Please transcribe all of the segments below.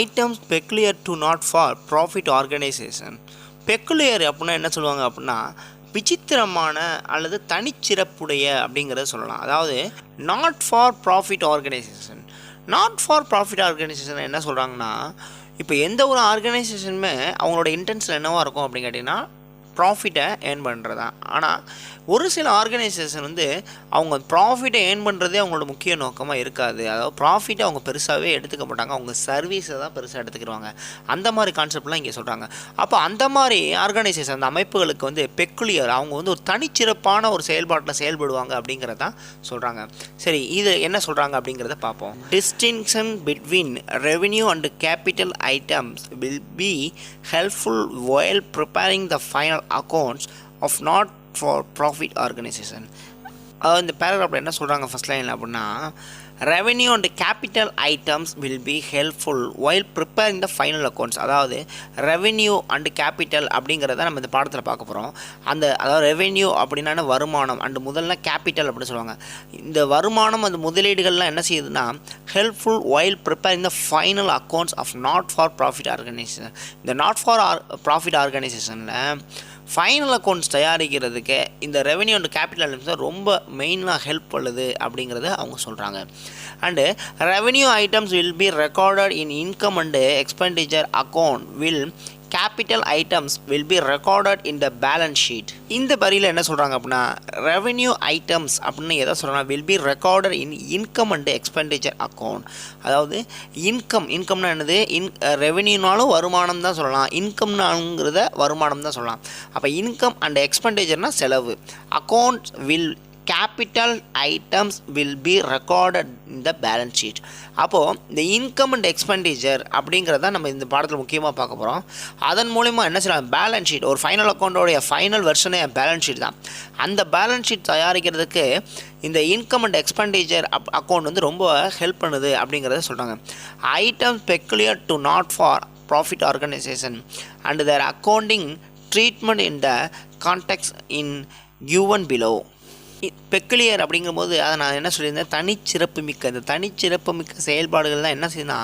Items peculiar to not for profit organisation. Peculiar அப்படின்னா என்ன சொல்லுவாங்க அப்படின்னா விசித்திரமான அல்லது தனிச்சிறப்புடைய அப்படிங்கிறத சொல்லலாம். அதாவது not for profit organisation. Not for profit organisation என்ன சொல்கிறாங்கன்னா, இப்போ எந்த ஒரு ஆர்கனைசேஷனுமே அவங்களோட இன்டென்ஷன் என்னவாக இருக்கும் அப்படின்னு கேட்டிங்கன்னா ப்ராஃபிட்டை ஏர்ன் பண்ணுறது தான். ஆனால் ஒரு சில ஆர்கனைசேஷன் வந்து அவங்க ப்ராஃபிட்டை ஏர்ன் பண்ணுறதே அவங்களோட முக்கிய நோக்கமாக இருக்காது. அதாவது ப்ராஃபிட்டை அவங்க பெருசாகவே எடுத்துக்க மாட்டாங்க, அவங்க சர்வீஸை தான் பெருசாக எடுத்துக்கிடுவாங்க. அந்த மாதிரி கான்செப்ட்லாம் இங்கே சொல்கிறாங்க. அப்போ அந்த மாதிரி ஆர்கனைசேஷன், அந்த அமைப்புகளுக்கு வந்து பெக்குலியர், அவங்க வந்து ஒரு தனிச்சிறப்பான ஒரு செயல்பாட்டில் செயல்படுவாங்க அப்படிங்கிறத தான் சொல்கிறாங்க. சரி, இது என்ன சொல்கிறாங்க அப்படிங்கிறத பார்ப்போம். Distinction between revenue and capital items will be helpful while preparing the final accounts of not for profit organization. அதாவது இந்த பேராகிராஃபில் என்ன சொல்கிறாங்க ஃபர்ஸ்ட் லைனில் அப்படின்னா, revenue and capital items will be helpful while preparing the final accounts. அதாவது revenue and capital அப்படிங்கிறத நம்ம இந்த பாடத்தில் பார்க்க போகிறோம். அதாவது ரெவென்யூ அப்படின்னா வருமானம், அண்டு முதல்ல கேபிட்டல் அப்படின்னு சொல்லுவாங்க. இந்த வருமானம் அந்த முதலீடுகள்லாம் என்ன செய்யுதுன்னா helpful while preparing the final accounts of not for profit organisation. இந்த நாட் ஃபார் ப்ராஃபிட் ஆர்கனைசேஷனில் ஃபைனல் அக்கௌண்ட்ஸ் தயாரிக்கிறதுக்கு இந்த ரெவென்யூ அண்ட் கேபிட்டல் ஐட்டம்ஸ் ரொம்ப மெயினாக ஹெல்ப் பண்ணுது அப்படிங்கிறத அவங்க சொல்கிறாங்க. And revenue items will be recorded in income and expenditure account will capital items will be recorded in the balance sheet. இந்த வரியில் என்ன சொல்கிறாங்க அப்படின்னா, ரெவென்யூ ஐட்டம்ஸ் அப்படின்னு எதை சொல்கிறாங்க, will be recorded in income and expenditure account. அதாவது இன்கம்னா என்னது, ரெவென்யூனாலும் வருமானம் தான் சொல்லலாம், இன்கம்னாங்கிறத வருமானம் தான் சொல்லலாம். அப்போ இன்கம் அண்ட் எக்ஸ்பெண்டிச்சர்னால் செலவு. Accounts will capital items will be recorded in the balance sheet. அப்போது இந்த இன்கம் அண்ட் எக்ஸ்பெண்டிச்சர் அப்படிங்கிறத நம்ம இந்த பாடத்தில் முக்கியமாக பார்க்க போகிறோம். அதன் மூலிமா என்ன செய்யலாம், பேலன்ஸ் ஷீட், ஒரு ஃபைனல் அக்கௌண்ட்டோடைய ஃபைனல் வெர்ஷனே பேலன்ஸ் ஷீட் தான். அந்த பேலன்ஸ் ஷீட் தயாரிக்கிறதுக்கு இந்த இன்கம் அண்ட் எக்ஸ்பெண்டிச்சர் அக்கௌண்ட் வந்து ரொம்ப ஹெல்ப் பண்ணுது அப்படிங்கிறத சொல்கிறாங்க. Items peculiar to not for profit organization and their accounting treatment in the context in given below. Peculiar அப்படிங்கும்போது அதை நான் என்ன சொல்லியிருந்தேன், தனிச்சிறப்பு மிக்க. இந்த தனிச்சிறப்பு மிக்க செயல்பாடுகள் தான் என்ன செய்யுதுன்னா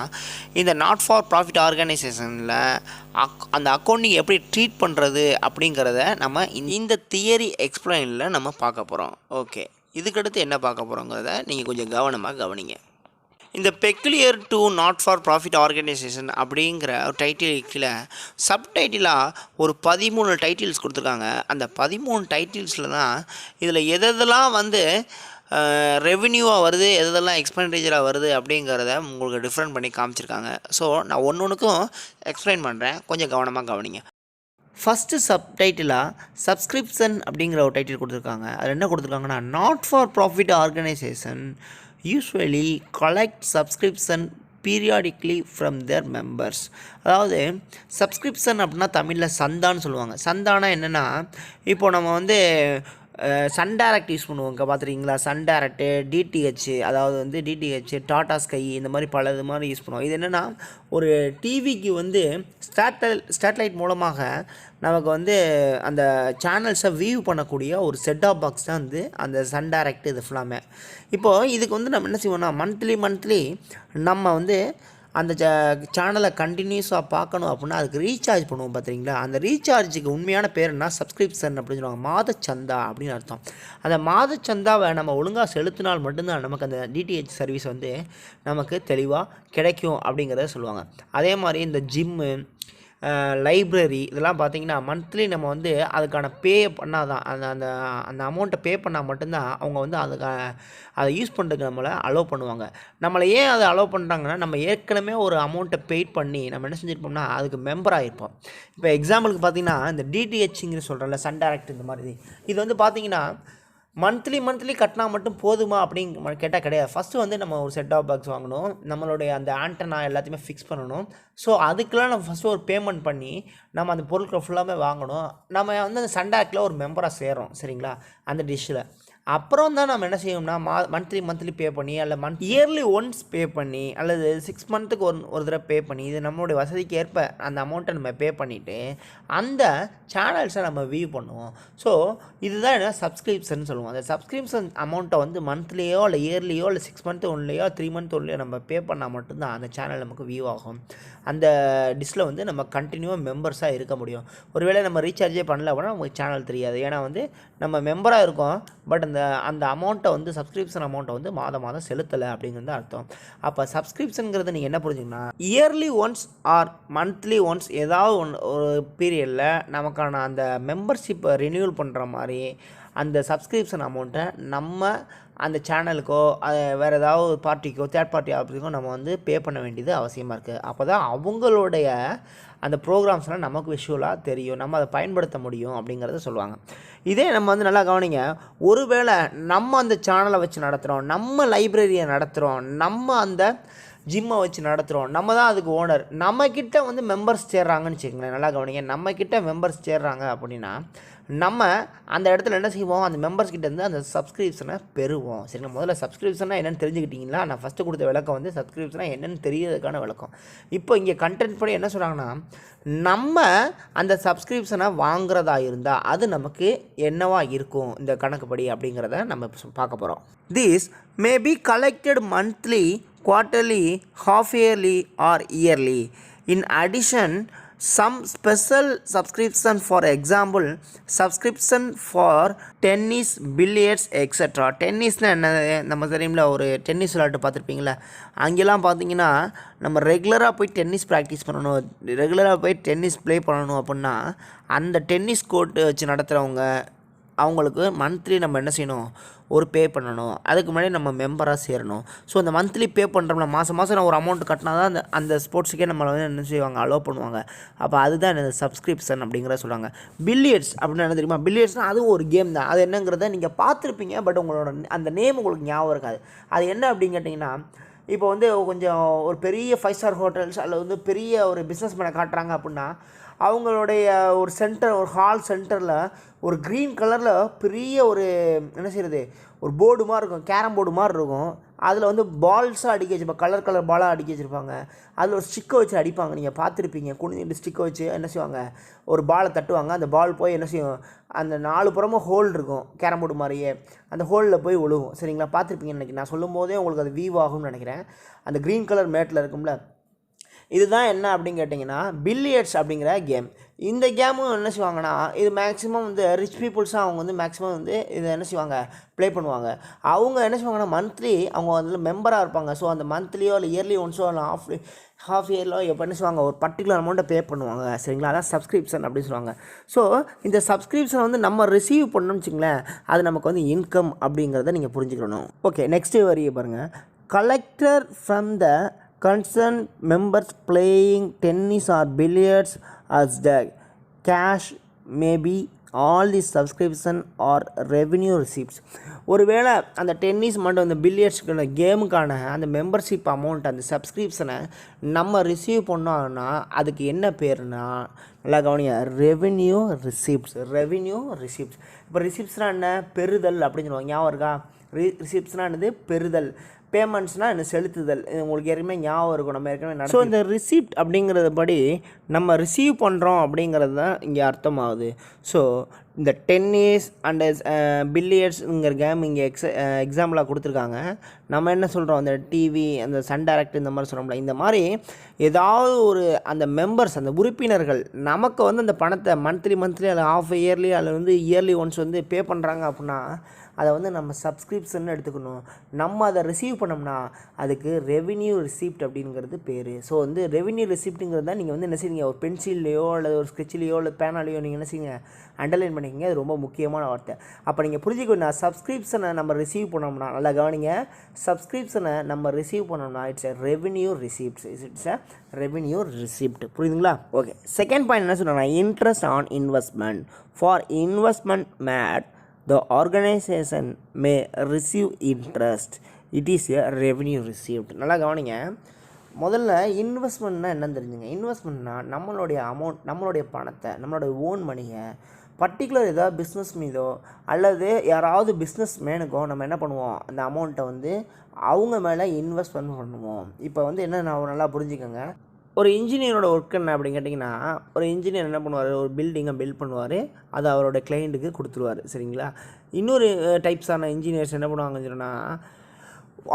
இந்த நாட் ஃபார் ப்ராஃபிட் ஆர்கனைசேஷனில் அந்த அக்கௌண்டிங் எப்படி ட்ரீட் பண்ணுறது அப்படிங்கிறத நம்ம இந்த தியரி எக்ஸ்பிளைனில் நம்ம பார்க்க போகிறோம். ஓகே, இதுக்கடுத்து என்ன பார்க்க போகிறோங்கிறத நீங்கள் கொஞ்சம் கவனமாக கவனிங்க. இந்த peculiar to not for profit organisation அப்படிங்கிற டைட்டில் கீழே சப்டைட்டிலாக ஒரு 13 டைட்டில்ஸ் கொடுத்துருக்காங்க. அந்த 13 டைட்டில்ஸில் தான் இதில் எதெல்லாம் வந்து ரெவென்யூவாக வருது, எதெல்லாம் எக்ஸ்பெண்டிச்சராக வருது அப்படிங்கிறத உங்களுக்கு டிஃப்ரெண்ட் பண்ணி காமிச்சிருக்காங்க. ஸோ நான் ஒன்றுக்கும் எக்ஸ்பிளைன் பண்ணுறேன், கொஞ்சம் கவனமாக கவனிங்க. ஃபஸ்ட்டு சப்டைட்டிலாக சப்ஸ்கிரிப்ஷன் அப்படிங்கிற ஒரு டைட்டில் கொடுத்துருக்காங்க. அதில் என்ன கொடுத்துருக்காங்கன்னா, not for profit organization usually collect subscription periodically from their members. அதாவது சப்ஸ்கிரிப்ஷன் அப்படின்னா தமிழில் சந்தான்னு சொல்லுவாங்க. சந்தானா என்னென்னா, இப்போது நம்ம வந்து சன் டைரக்ட் யூஸ் பண்ணுவோம். இங்கே பார்த்துருக்கீங்களா, சன் டைரக்ட்டு, டிடிஹெச், அதாவது வந்து டிடிஹெச், டாடா ஸ்கை, இந்த மாதிரி பல இது மாதிரி யூஸ் பண்ணுவோம். இது என்னென்னா, ஒரு டிவிக்கு வந்து சேட்டலைட் மூலமாக நமக்கு வந்து அந்த சேனல்ஸை வியூ பண்ணக்கூடிய ஒரு செட் ஆஃப் பாக்ஸ் தான் வந்து அந்த சன் டைரக்ட். இது ஃபுல்லாமே இப்போது இதுக்கு வந்து நம்ம என்ன செய்வோம்னா, மந்த்லி நம்ம வந்து அந்த சேனலை கண்டினியூஸாக பார்க்கணும் அப்படின்னா அதுக்கு ரீசார்ஜ் பண்ணுவோம் பார்த்துறீங்களா. அந்த ரீசார்ஜுக்கு உண்மையான பேர் என்ன, சப்ஸ்கிரிப்ஷன் அப்படின்னு சொல்லுவாங்க. மாதச்சந்தா அப்படின்னு அர்த்தம். அந்த மாதச்சந்தாவை நம்ம ஒழுங்காக செலுத்தினால் மட்டும்தான் நமக்கு அந்த டிடிஹெச் சர்வீஸ் வந்து நமக்கு தெளிவாக கிடைக்கும் அப்படிங்கிறத சொல்லுவாங்க. அதே மாதிரி இந்த ஜிம்மு, லைப்ரரி, இதெல்லாம் பார்த்திங்கன்னா மந்த்லி நம்ம வந்து அதுக்கான பே பண்ணால் தான், அந்த அந்த அமௌண்ட்டை பே பண்ணால் மட்டும்தான் அவங்க வந்து அதை யூஸ் பண்ணுறதுக்கு நம்மளை அலோவ் பண்ணுவாங்க. நம்மளை ஏன் அதை அலோவ் பண்ணுறாங்கன்னா, நம்ம ஏற்கனவே ஒரு அமௌண்ட்டை பெய்ட் பண்ணி நம்ம என்ன செஞ்சுருப்போம்னா அதுக்கு மெம்பர் ஆகிருப்போம். இப்போ எக்ஸாம்பிளுக்கு பார்த்திங்கன்னா இந்த டிடிஹெச்ங்கிற சொல்கிறேன்ல, சன் டைரக்ட், இந்த மாதிரி இது வந்து பார்த்திங்கன்னா மந்த்லி கட்டினா மட்டும் போதுமா அப்படின்னு கேட்டால் கிடையாது. ஃபஸ்ட்டு வந்து நம்ம ஒரு செட் ஆஃப் பாக்ஸ் வாங்கணும், நம்மளுடைய அந்த ஆண்டனா எல்லாத்தையுமே ஃபிக்ஸ் பண்ணணும். ஸோ அதுக்கெலாம் நம்ம ஃபஸ்ட்டு ஒரு பேமெண்ட் பண்ணி நம்ம அந்த பொருட்களை ஃபுல்லாமே வாங்கணும். நம்ம வந்து அந்த சன் டைரக்டில் ஒரு மெம்பராக சேர்றோம், சரிங்களா, அந்த டிஷ்ஷில். அப்புறம் தான் நம்ம என்ன செய்யணும்னா மந்த்லி பே பண்ணி அல்ல இயர்லி ஒன்ஸ் பே பண்ணி அல்லது 6 மந்த்துக்கு ஒரு தடவை பே பண்ணி இது நம்மளுடைய வசதிக்கு ஏற்ப அந்த அமௌண்ட்டை நம்ம பே பண்ணிவிட்டு அந்த சேனல்ஸை நம்ம வியூ பண்ணுவோம். ஸோ இதுதான் என்ன சப்ஸ்கிரிப்ஷன் சொல்லுவோம். அந்த சப்ஸ்கிரிப்ஷன் அமௌண்ட்டை வந்து மந்த்லியோ இல்லை இயர்லியோ இல்லை 6 மந்த் ஒன்லையோ 3 மந்த் ஒன்லையோ நம்ம பே பண்ணால் மட்டும்தான் அந்த சேனல் நமக்கு வியூ ஆகும். அந்த டிஷ்ஷில் வந்து நம்ம கண்டினியூவாக மெம்பர்ஸாக இருக்க முடியும். ஒருவேளை நம்ம ரீசார்ஜே பண்ணல அப்படின்னா நமக்கு சேனல் தெரியாது. ஏன்னா வந்து நம்ம மெம்பராக இருக்கோம், பட் அந்த அமௌண்ட்டை வந்து சப்ஸ்கிரிப்ஷன் அமௌண்ட்டை வந்து மாதம் செலுத்தலை அப்படிங்கிறது அர்த்தம். அப்போ சப்ஸ்கிரிப்ஷனுங்கிறது நீங்கள் என்ன புரிஞ்சுக்கணும்னா yearly once or monthly once ஏதாவது ஒரு பீரியடில் நமக்கான அந்த மெம்பர்ஷிப்பை ரினியூவல் பண்ணுற மாதிரி அந்த சப்ஸ்கிரிப்ஷன் அமௌண்ட்டை நம்ம அந்த சேனலுக்கோ வேறு ஏதாவது பார்ட்டிக்கோ தேர்ட் பார்ட்டி ஆஃபீஸுக்கோ நம்ம வந்து பே பண்ண வேண்டியது அவசியமாக இருக்குது. அப்போ தான் அவங்களுடைய அந்த ப்ரோக்ராம்ஸ்லாம் நமக்கு விஷுவலாக தெரியும், நம்ம அதை பயன்படுத்த முடியும் அப்படிங்கிறத சொல்லுவாங்க. இதே நம்ம வந்து நல்லா கவனிங்க, ஒருவேளை நம்ம அந்த சேனலை வச்சு நடத்துகிறோம், நம்ம லைப்ரரியை நடத்துகிறோம், நம்ம அந்த ஜிம்மை வச்சு நடத்துகிறோம், நம்ம தான் அதுக்கு ஓனர், நம்மக்கிட்ட வந்து மெம்பர்ஸ் சேர்றாங்கன்னு வச்சுக்கோங்களேன். நல்லா கவனிங்க, நம்மக்கிட்ட மெம்பர்ஸ் சேர்றாங்க அப்படின்னா நம்ம அந்த இடத்துல என்ன செய்வோம், அந்த மெம்பர்ஸ்கிட்டேருந்து அந்த சப்ஸ்கிரிப்ஷனை பெறுவோம். சரிங்களா? முதல்ல சப்ஸ்கிரிப்ஷனாக என்னென்னு தெரிஞ்சுக்கிட்டிங்களா? நான் ஃபஸ்ட்டு கொடுத்த விளக்கம் வந்து சப்ஸ்கிரிப்ஷனாக என்னென்னு தெரியறதுக்கான விளக்கம். இப்போ இங்கே கண்டென்ட் படி என்ன சொல்கிறாங்கன்னா, நம்ம அந்த சப்ஸ்கிரிப்ஷனை வாங்குறதா இருந்தால் அது நமக்கு என்னவா இருக்கும் இந்த கணக்குப்படி அப்படிங்கிறத நம்ம பார்க்க போகிறோம். This may be collected monthly, quarterly, half yearly or yearly. In addition, some special subscription, for example subscription for tennis, billiards, etc. டென்னிஸ்னால் என்ன, நம்ம தெரியும்ல, ஒரு டென்னிஸ் விளையாட்டு பார்த்துருப்பீங்களா? அங்கெல்லாம் பார்த்தீங்கன்னா நம்ம ரெகுலராக போய் டென்னிஸ் ப்ராக்டிஸ் பண்ணணும், ரெகுலராக போய் டென்னிஸ் ப்ளே பண்ணணும் அப்படின்னா அந்த டென்னிஸ் கோர்ட்டு வச்சு நடத்துகிறவங்க அவங்களுக்கு மந்த்லி நம்ம என்ன செய்யணும், ஒரு பே பண்ணணும். அதுக்கு முன்னாடி நம்ம மெம்பராக சேரணும். ஸோ அந்த மந்த்லி பே பண்ணுறோம்ல, மாதம் நான் ஒரு அமௌண்ட் கட்டினா தான் அந்த ஸ்போர்ட்ஸுக்கே நம்மளை வந்து என்ன செய்வாங்க, அலோவ் பண்ணுவாங்க. அப்போ அதுதான் என்ன சப்ஸ்கிரிப்ஷன் அப்படிங்கிறத சொல்லுவாங்க. பில்லியர்ட்ஸ் அப்படின்னு என்ன தெரியுமா? பில்லியர்ட்ஸ்னால் அதுவும் ஒரு கேம் தான். அது என்னங்கிறத நீங்கள் பார்த்துருப்பீங்க, பட் உங்களோட அந்த நேம் உங்களுக்கு ஞாபகம் இருக்காது. அது என்ன அப்படின்னு கேட்டிங்கன்னா, இப்போ வந்து கொஞ்சம் ஒரு பெரிய 5 ஸ்டார் ஹோட்டல்ஸ் அல்லது வந்து பெரிய ஒரு பிஸ்னஸ் மேனை காட்டுறாங்க அப்படின்னா அவங்களுடைய ஒரு சென்டர், ஒரு ஹால் சென்டரில் ஒரு க்ரீன் கலரில் பெரிய ஒரு என்ன செய்கிறது, ஒரு போர்டு மாதிரி இருக்கும், கேரம் போர்டு மாதிரி இருக்கும். அதில் வந்து பால்ஸாக அடிக்க வச்சுருப்பாங்க, கலர் பாலாக அடிக்க வச்சுருப்பாங்க. அதில் ஒரு ஸ்டிக்கை வச்சு அடிப்பாங்க, நீங்கள் பார்த்துருப்பீங்க. குனிஞ்சிட்டு ஸ்டிக்கை வச்சு என்ன செய்வாங்க, ஒரு பாலை தட்டுவாங்க. அந்த பால் போய் என்ன செய்யும், அந்த 4 புறமும் ஹோல் இருக்கும், கேரம் போர்டு மாதிரியே, அந்த ஹோலில் போய் விழுகும். சரிங்களா? பார்த்துருப்பீங்கன்னு நினைக்கிறேன். நான் சொல்லும் போதே உங்களுக்கு அது வியூ ஆகும்னு நினைக்கிறேன். அந்த க்ரீன் கலர் மேட்டில் இருக்கும்ல, இதுதான் என்ன அப்படின்னு கேட்டிங்கன்னா பில்லியர்ட்ஸ் அப்படிங்கிற கேம். இந்த கேமும் என்ன செய்வாங்கன்னா, இது மேக்ஸிமம் வந்து ரிச் பீப்புள்ஸாக அவங்க வந்து மேக்ஸிமம் வந்து இதை என்ன செய்வாங்க, ப்ளே பண்ணுவாங்க. அவங்க என்ன செய்வாங்கன்னா மந்த்லி அவங்க வந்து மெம்பராக இருப்பாங்க. ஸோ அந்த மந்த்லியோ இல்லை இயர்லி ஒன்ஸோ இல்லை ஹாஃப் இயர்லோ எப்போ என்ன செய்வாங்க, ஒரு பர்டிகுலர் அமௌண்ட்டை பே பண்ணுவாங்க. சரிங்களா? அதான் சப்ஸ்கிரிப்ஷன் அப்படின்னு சொல்லுவாங்க. ஸோ இந்த சப்ஸ்கிரிப்ஷனை வந்து நம்ம ரிசீவ் பண்ணணும்னு வச்சுங்களேன், அது நமக்கு வந்து இன்கம் அப்படிங்கிறத நீங்கள் புரிஞ்சுக்கணும். ஓகே, நெக்ஸ்ட்டு வரியை பாருங்கள். Collector from the concerned members playing tennis or billiards as the cash may be all the subscription or revenue receipts. ஒருவேளை அந்த டென்னிஸ் மட்டும் அந்த பில்லியர்ட்ஸ்க்கான கேமுக்கான அந்த மெம்பர்ஷிப் அமௌண்ட், அந்த சப்ஸ்கிரிப்ஷனை நம்ம ரிசீவ் பண்ணோம்னா அதுக்கு என்ன பேருனா, நல்லா கவனிங்க, ரெவென்யூ ரிசிப்ட்ஸ். இப்போ ரிசிப்ட்ஸ்னால் என்ன, பெறுதல் அப்படின்னு சொல்லுவாங்க. ஞாபகம் இருக்கா? ரிசிப்ட்ஸ்னால் என்னது, பெறுதல். பேமெண்ட்ஸ்னால் என்ன, செலுத்துதல். உங்களுக்கு ஏற்கனவே ஞாபகம் இருக்கும், நம்ம ஏற்கனவே. ஸோ இந்த ரிசிப்ட் அப்படிங்கிறது படி நம்ம ரிசீவ் பண்ணுறோம் அப்படிங்கிறது தான் இங்கே அர்த்தமாகுது. ஸோ இந்த டென்னிஸ் அண்டு பில்லியர்ட்ஸுங்கிற கேம் இங்கே எக்ஸாம்பிளாக கொடுத்துருக்காங்க. நம்ம என்ன சொல்கிறோம், அந்த டிவி, அந்த சன் டைரக்ட் இந்த மாதிரி சொல்கிறோம்ல, இந்த மாதிரி ஏதாவது ஒரு அந்த மெம்பர்ஸ், அந்த உறுப்பினர்கள் நமக்கு வந்து அந்த பணத்தை மந்த்லி அல்லது ஹாஃப் இயர்லி அல்லது வந்து இயர்லி ஒன்ஸ் வந்து பே பண்ணுறாங்க அப்படின்னா அதை வந்து நம்ம சப்ஸ்கிரிப்ஷன் எடுத்துக்கணும். நம்ம அதை ரிசீவ் பண்ணோம்னா அதுக்கு ரெவென்யூ ரிசிப்ட் அப்படிங்கிறது பேர். ஸோ வந்து ரெவென்யூ ரிசிப்ட்டுங்கிறது தான் நீங்கள் வந்து என்ன செய்வீங்க, ஒரு பென்சில்லையோ அல்லது ஒரு ஸ்கெட்சிலையோ இல்லை பேனாலையோ நீங்கள் என்ன செய்யுங்க, அண்டர்லைன் பண்ணிக்கிங்க. அது ரொம்ப முக்கியமான வார்த்தை. அப்போ நீங்கள் புரிஞ்சுக்கணும், சப்ஸ்கிரிப்ஷனை நம்ம ரிசீவ் பண்ணோம்னா, நல்லா கவனிங்க, சப்ஸ்கிரிப்ஷனை நம்ம ரிசீவ் பண்ணோம்னா it's a revenue receipt. It's a revenue receipt. புரியுதுங்களா? ஓகே, செகண்ட் பாயிண்ட் என்ன சொல்கிறாங்கன்னா, interest on investment. For investment made the organization may receive interest. It is a revenue received. நல்லா கவனிங்க, முதல்ல இன்வெஸ்ட்மெண்ட்னா என்னன்னு தெரிஞ்சுங்க. இன்வெஸ்ட்மெண்ட்னா நம்மளுடைய அமௌண்ட், நம்மளுடைய பணத்தை, நம்மளுடைய ஓன் மணியை பர்டிகுலர் ஏதாவது பிஸ்னஸ் மீதோ அல்லது யாராவது பிஸ்னஸ் மேனுக்கோ நம்ம என்ன பண்ணுவோம், அந்த அமௌண்ட்டை வந்து அவங்க மேலே இன்வெஸ்ட்மெண்ட் பண்ணுவோம். இப்போ வந்து என்ன நான் நல்லா புரிஞ்சுக்கோங்க, ஒரு இன்ஜினியரோட ஒர்க் என்ன அப்படின்னு கேட்டிங்கன்னா, ஒரு இன்ஜினியர் என்ன பண்ணுவார், ஒரு பில்டிங்கை பில்ட் பண்ணுவார், அதை அவரோட கிளைண்ட்டுக்கு கொடுத்துருவார். சரிங்களா. இன்னொரு டைப்ஸான இன்ஜினியர்ஸ் என்ன பண்ணுவாங்கன்னு சொன்னால்,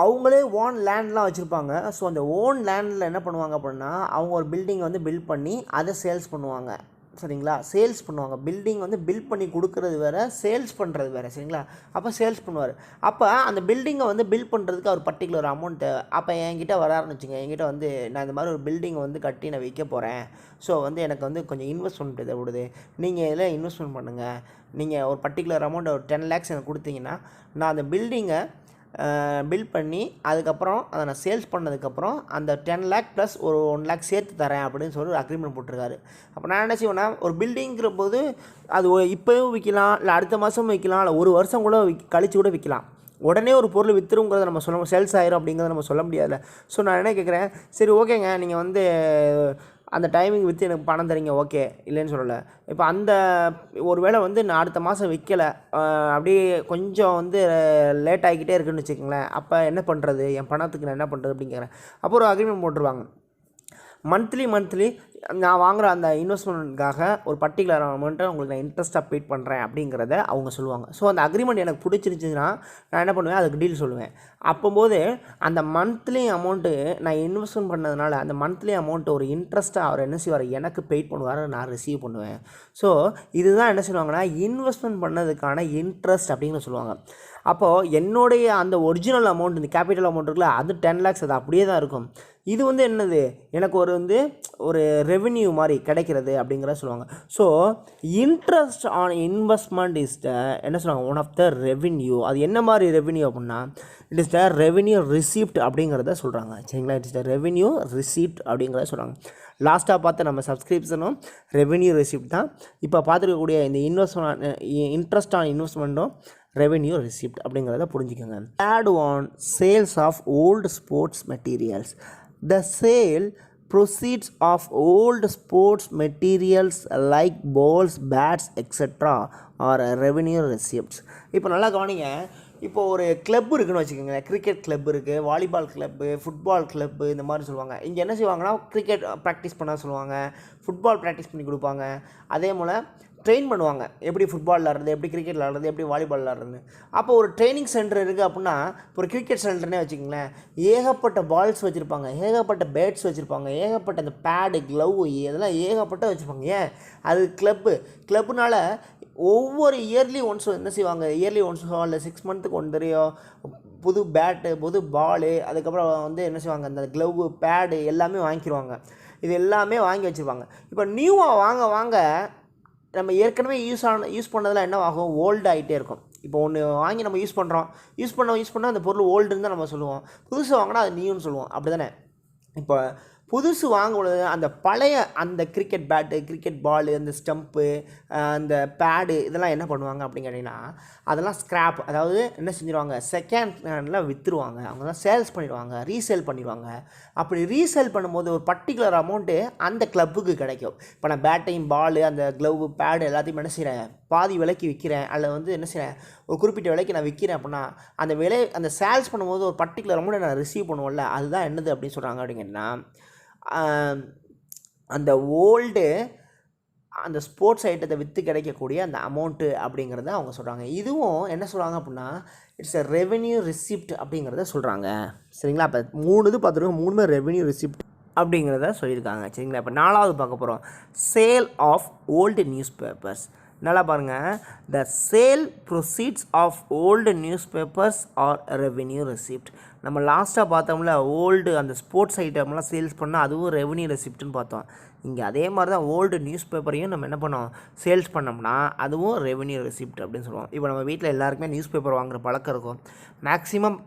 அவங்களே ஓன் லேண்ட்லாம் வச்சுருப்பாங்க. ஸோ அந்த ஓன் லேண்டில் என்ன பண்ணுவாங்க அப்படின்னா, அவங்க ஒரு பில்டிங்கை வந்து பில்ட் பண்ணி அதை சேல்ஸ் பண்ணுவாங்க. சரிங்களா. சேல்ஸ் பண்ணுவாங்க. பில்டிங் வந்து பில்ட் பண்ணி கொடுக்குறது வேறு, சேல்ஸ் பண்ணுறது வேறு. சரிங்களா. அப்போ சேல்ஸ் பண்ணுவார். அப்போ அந்த பில்டிங்கை வந்து பில்ட் பண்ணுறதுக்கு அவர் பர்டிகுலர் அமௌண்ட்டு அப்போ என்கிட்ட வராருன்னு வச்சுங்க, என்கிட்ட வந்து நான் இந்த மாதிரி ஒரு பில்டிங்கை வந்து கட்டி நான் விற்க போகிறேன், ஸோ வந்து எனக்கு வந்து கொஞ்சம் இன்வெஸ்ட்மெண்ட் தேவைப்படுது, நீங்கள் இதில் இன்வெஸ்ட்மெண்ட் பண்ணுங்கள், நீங்கள் ஒரு பர்டிகுலர் அமௌண்ட் ஒரு 10 lakhs எனக்கு கொடுத்தீங்கன்னா நான் அந்த பில்டிங்கை பில்ட் பண்ணி அதுக்கப்புறம் அதை நான் சேல்ஸ் பண்ணதுக்கப்புறம் அந்த 10 lakh ப்ளஸ் ஒரு 1 lakh சேர்த்து தரேன் அப்படின்னு சொல்லி ஒரு அக்ரிமெண்ட் போட்டிருக்காரு. அப்போ நான் என்ன செய்வேன்னா, ஒரு பில்டிங்கிற போது அது இப்போயும் விற்கலாம், இல்லை அடுத்த மாதம் விற்கலாம், இல்லை ஒரு வருஷம் கூட கழிச்சு கூட விற்கலாம். உடனே ஒரு பொருள் விற்றுருங்கிறத நம்ம சொல்ல, சேல்ஸ் ஆயிரும் அப்படிங்கிறத நம்ம சொல்ல முடியாதுல்ல. ஸோ நான் என்ன கேட்குறேன், சரி ஓகேங்க நீங்கள் வந்து அந்த டைமிங் விற்று எனக்கு பணம் தரீங்க, ஓகே, இல்லைன்னு சொல்லலை. இப்போ அந்த ஒரு வேளை வந்து நான் அடுத்த மாதம் விற்கலை, அப்படியே கொஞ்சம் வந்து லேட் ஆகிக்கிட்டே இருக்குன்னு வச்சுக்கோங்களேன், அப்போ என்ன பண்ணுறது, என் பணத்துக்கு நான் என்ன பண்ணுறது அப்படிங்கிறேன். அப்போ ஒரு அக்ரிமெண்ட் போட்டுருவாங்க. மந்த்லி நான் வாங்குகிற அந்த இன்வெஸ்ட்மெண்ட்டுக்காக ஒரு பர்டிகுலர் அமௌண்ட்டை உங்களுக்கு நான் இன்ட்ரெஸ்ட்டாக பெய்ட் பண்ணுறேன் அப்படிங்கிறத அவங்க சொல்லுவாங்க. ஸோ அந்த அக்ரிமெண்ட் எனக்கு பிடிச்சிருந்துச்சுன்னா நான் என்ன பண்ணுவேன், அதுக்கு டீல் சொல்லுவேன். அப்போது அந்த மந்த்லி அமௌண்ட்டு நான் இன்வெஸ்ட்மெண்ட் பண்ணதுனால அந்த மந்த்லி அமௌண்ட்டு ஒரு இன்ட்ரெஸ்ட்டாக அவர் என்ன செய்வார், எனக்கு பெய்ட் பண்ணுவார், நான் ரிசீவ் பண்ணுவேன். ஸோ இதுதான் என்ன சொல்லுவாங்கன்னா, இன்வெஸ்ட்மெண்ட் பண்ணதுக்கான இன்ட்ரெஸ்ட் அப்படின்னு சொல்லுவாங்க. அப்போது என்னுடைய அந்த ஒரிஜினல் அமௌண்ட், இந்த கேபிட்டல் அமௌண்ட் இருக்குல்ல, அது 10 lakhs, அது அப்படியே தான் இருக்கும். இது வந்து என்னது, எனக்கு ஒரு ரெவென்யூ மாதிரி கிடைக்கிறது அப்படிங்கிறத சொல்லுவாங்க. So interest on investment is the என்ன சொல்லுவாங்க, ஒன் ஆஃப் த ரெவென்யூ. அது என்ன மாதிரி ரெவென்யூ அப்படின்னா, it is the revenue receipt அப்படிங்கிறத சொல்கிறாங்க. சரிங்களா. It is the revenue receipt அப்படிங்கிறத சொல்கிறாங்க. லாஸ்ட்டாக பார்த்த நம்ம சப்ஸ்கிரிப்ஷனும் ரெவென்யூ ரிசீப்ட் தான். இப்போ பார்த்துருக்கக்கூடிய இந்த இன்ட்ரெஸ்ட் ஆன் இன்வெஸ்ட்மெண்ட்டும் ரெவென்யூ ரிசீப்ட் அப்படிங்கிறத புரிஞ்சுக்கோங்க. Add on sales of old sports materials. The sale proceeds of old sports materials like balls, bats, etc. are revenue receipts. இப்போ நல்லா கவனிங்க. இப்போ ஒரு கிளப் இருக்குன்னு வச்சுக்கோங்க, கிரிக்கெட் கிளப் இருக்குது, வாலிபால் கிளப்பு, ஃபுட்பால் கிளப்பு, இந்த மாதிரி சொல்லுவாங்க. இங்கே என்ன செய்வாங்கன்னா, கிரிக்கெட் ப்ராக்டிஸ் பண்ண சொல்லுவாங்க, ஃபுட்பால் ப்ராக்டிஸ் பண்ணி கொடுப்பாங்க, அதே போல் ட்ரெயின் பண்ணுவாங்க, எப்படி ஃபுட்பால் விளாட்றது, எப்படி கிரிக்கெட் விளாட்றது, எப்படி வாலிபால் விளாட்றது. அப்போ ஒரு ட்ரைனிங் சென்டர் இருக்குது அப்படின்னா, ஒரு கிரிக்கெட் சென்டர்னே வச்சுக்கோங்களேன், ஏகப்பட்ட பால்ஸ் வச்சுருப்பாங்க, ஏகப்பட்ட பேட்ஸ் வச்சுருப்பாங்க, ஏகப்பட்ட அந்த பேடு, க்ளவ், இதெல்லாம் ஏகப்பட்ட வச்சுருப்பாங்க. ஏன், அது கிளப்புனால ஒவ்வொரு இயர்லி ஒன்ஸ் என்ன செய்வாங்க, இயர்லி ஒன்ஸோ இல்லை 6 months ஒன் தரையோ புது பேட்டு, புது பாலு, அதுக்கப்புறம் வந்து என்ன செய்வாங்க, அந்த க்ளவ், பேடு எல்லாமே வாங்கிடுவாங்க. இது எல்லாமே வாங்கி வச்சுருப்பாங்க. இப்போ நியூவாக வாங்க நம்ம ஏற்கனவே யூஸ் பண்ணதெல்லாம் என்ன ஆகும், ஓல்டு ஆகிட்டே இருக்கும். இப்போ ஒன்று வாங்கி நம்ம யூஸ் பண்ண அந்த பொருள் ஓல்டுன்னு தான் நம்ம சொல்லுவோம். புதுசு வாங்கினா அது நியூன்னு சொல்லுவோம், அப்படி தானே. இப்போ புதுசு வாங்கும்பொழுது அந்த பழைய அந்த கிரிக்கெட் பேட்டு, கிரிக்கெட் பாலு, அந்த ஸ்டம்ப்பு, அந்த பேடு, இதெல்லாம் என்ன பண்ணுவாங்க அப்படின்னு கேட்டிங்கன்னா, அதெல்லாம் ஸ்க்ராப், அதாவது என்ன செஞ்சுருவாங்க, செகண்ட் ஹேண்டில் விற்றுருவாங்க. அவங்க தான் சேல்ஸ் பண்ணிடுவாங்க, ரீசேல் பண்ணிடுவாங்க. அப்படி ரீசேல் பண்ணும்போது ஒரு பர்டிகுலர் அமௌண்ட்டு அந்த கிளப்புக்கு கிடைக்கும். இப்போ நான் பேட்டையும், பாலு, அந்த க்ளவ், பேடு எல்லாத்தையும் என்ன செய்கிறேன், பாதி விலைக்கு விற்கிறேன், அல்லது வந்து என்ன செய்கிறேன், ஒரு குறிப்பிட்ட விலைக்கு நான் விற்கிறேன் அப்படின்னா, அந்த சேல்ஸ் பண்ணும்போது ஒரு பர்டிகுலர் அமௌண்ட்டை நான் ரிசீவ் பண்ணுவோம்ல, அதுதான் என்னது அப்படின்னு சொல்கிறாங்க அப்படிங்கன்னா, அந்த ஓல்டு அந்த ஸ்போர்ட்ஸ் ஐட்டத்தை விற்று கிடைக்கக்கூடிய அந்த அமௌண்ட்டு அப்படிங்கிறத அவங்க சொல்கிறாங்க. இதுவும் என்ன சொல்கிறாங்க அப்படின்னா, இட்ஸ் எ ரெவென்யூ ரிசிப்ட் அப்படிங்கிறத சொல்கிறாங்க. சரிங்களா. அப்போ 3 இது பார்த்துருக்கோம், 3மே ரெவென்யூ ரிசிப்ட் அப்படிங்கிறத சொல்லியிருக்காங்க. சரிங்களா. இப்போ 4வது பார்க்க போகிறோம், sale of old newspapers. நல்லா பாருங்கள், the sale proceeds of old newspapers are revenue receipt. நம்ம லாஸ்ட்டாக பார்த்தோம்ல, ஓல்டு அந்த ஸ்போர்ட்ஸ் ஐட்டம்லாம் சேல்ஸ் பண்ணால் அதுவும் ரெவென்யூ ரெசிப்ட்னு பார்த்தோம். இங்கே அதே மாதிரி தான் ஓல்டு நியூஸ் பேப்பரையும் நம்ம என்ன பண்ணோம், சேல்ஸ் பண்ணோம்னா அதுவும் ரெவென்யூ ரெசிப்ட் அப்படின்னு சொல்லுவோம். இப்போ நம்ம வீட்டில் எல்லாருக்குமே நியூஸ் பேப்பர் வாங்குகிற பழக்கம் இருக்கும். மேக்ஸிமம்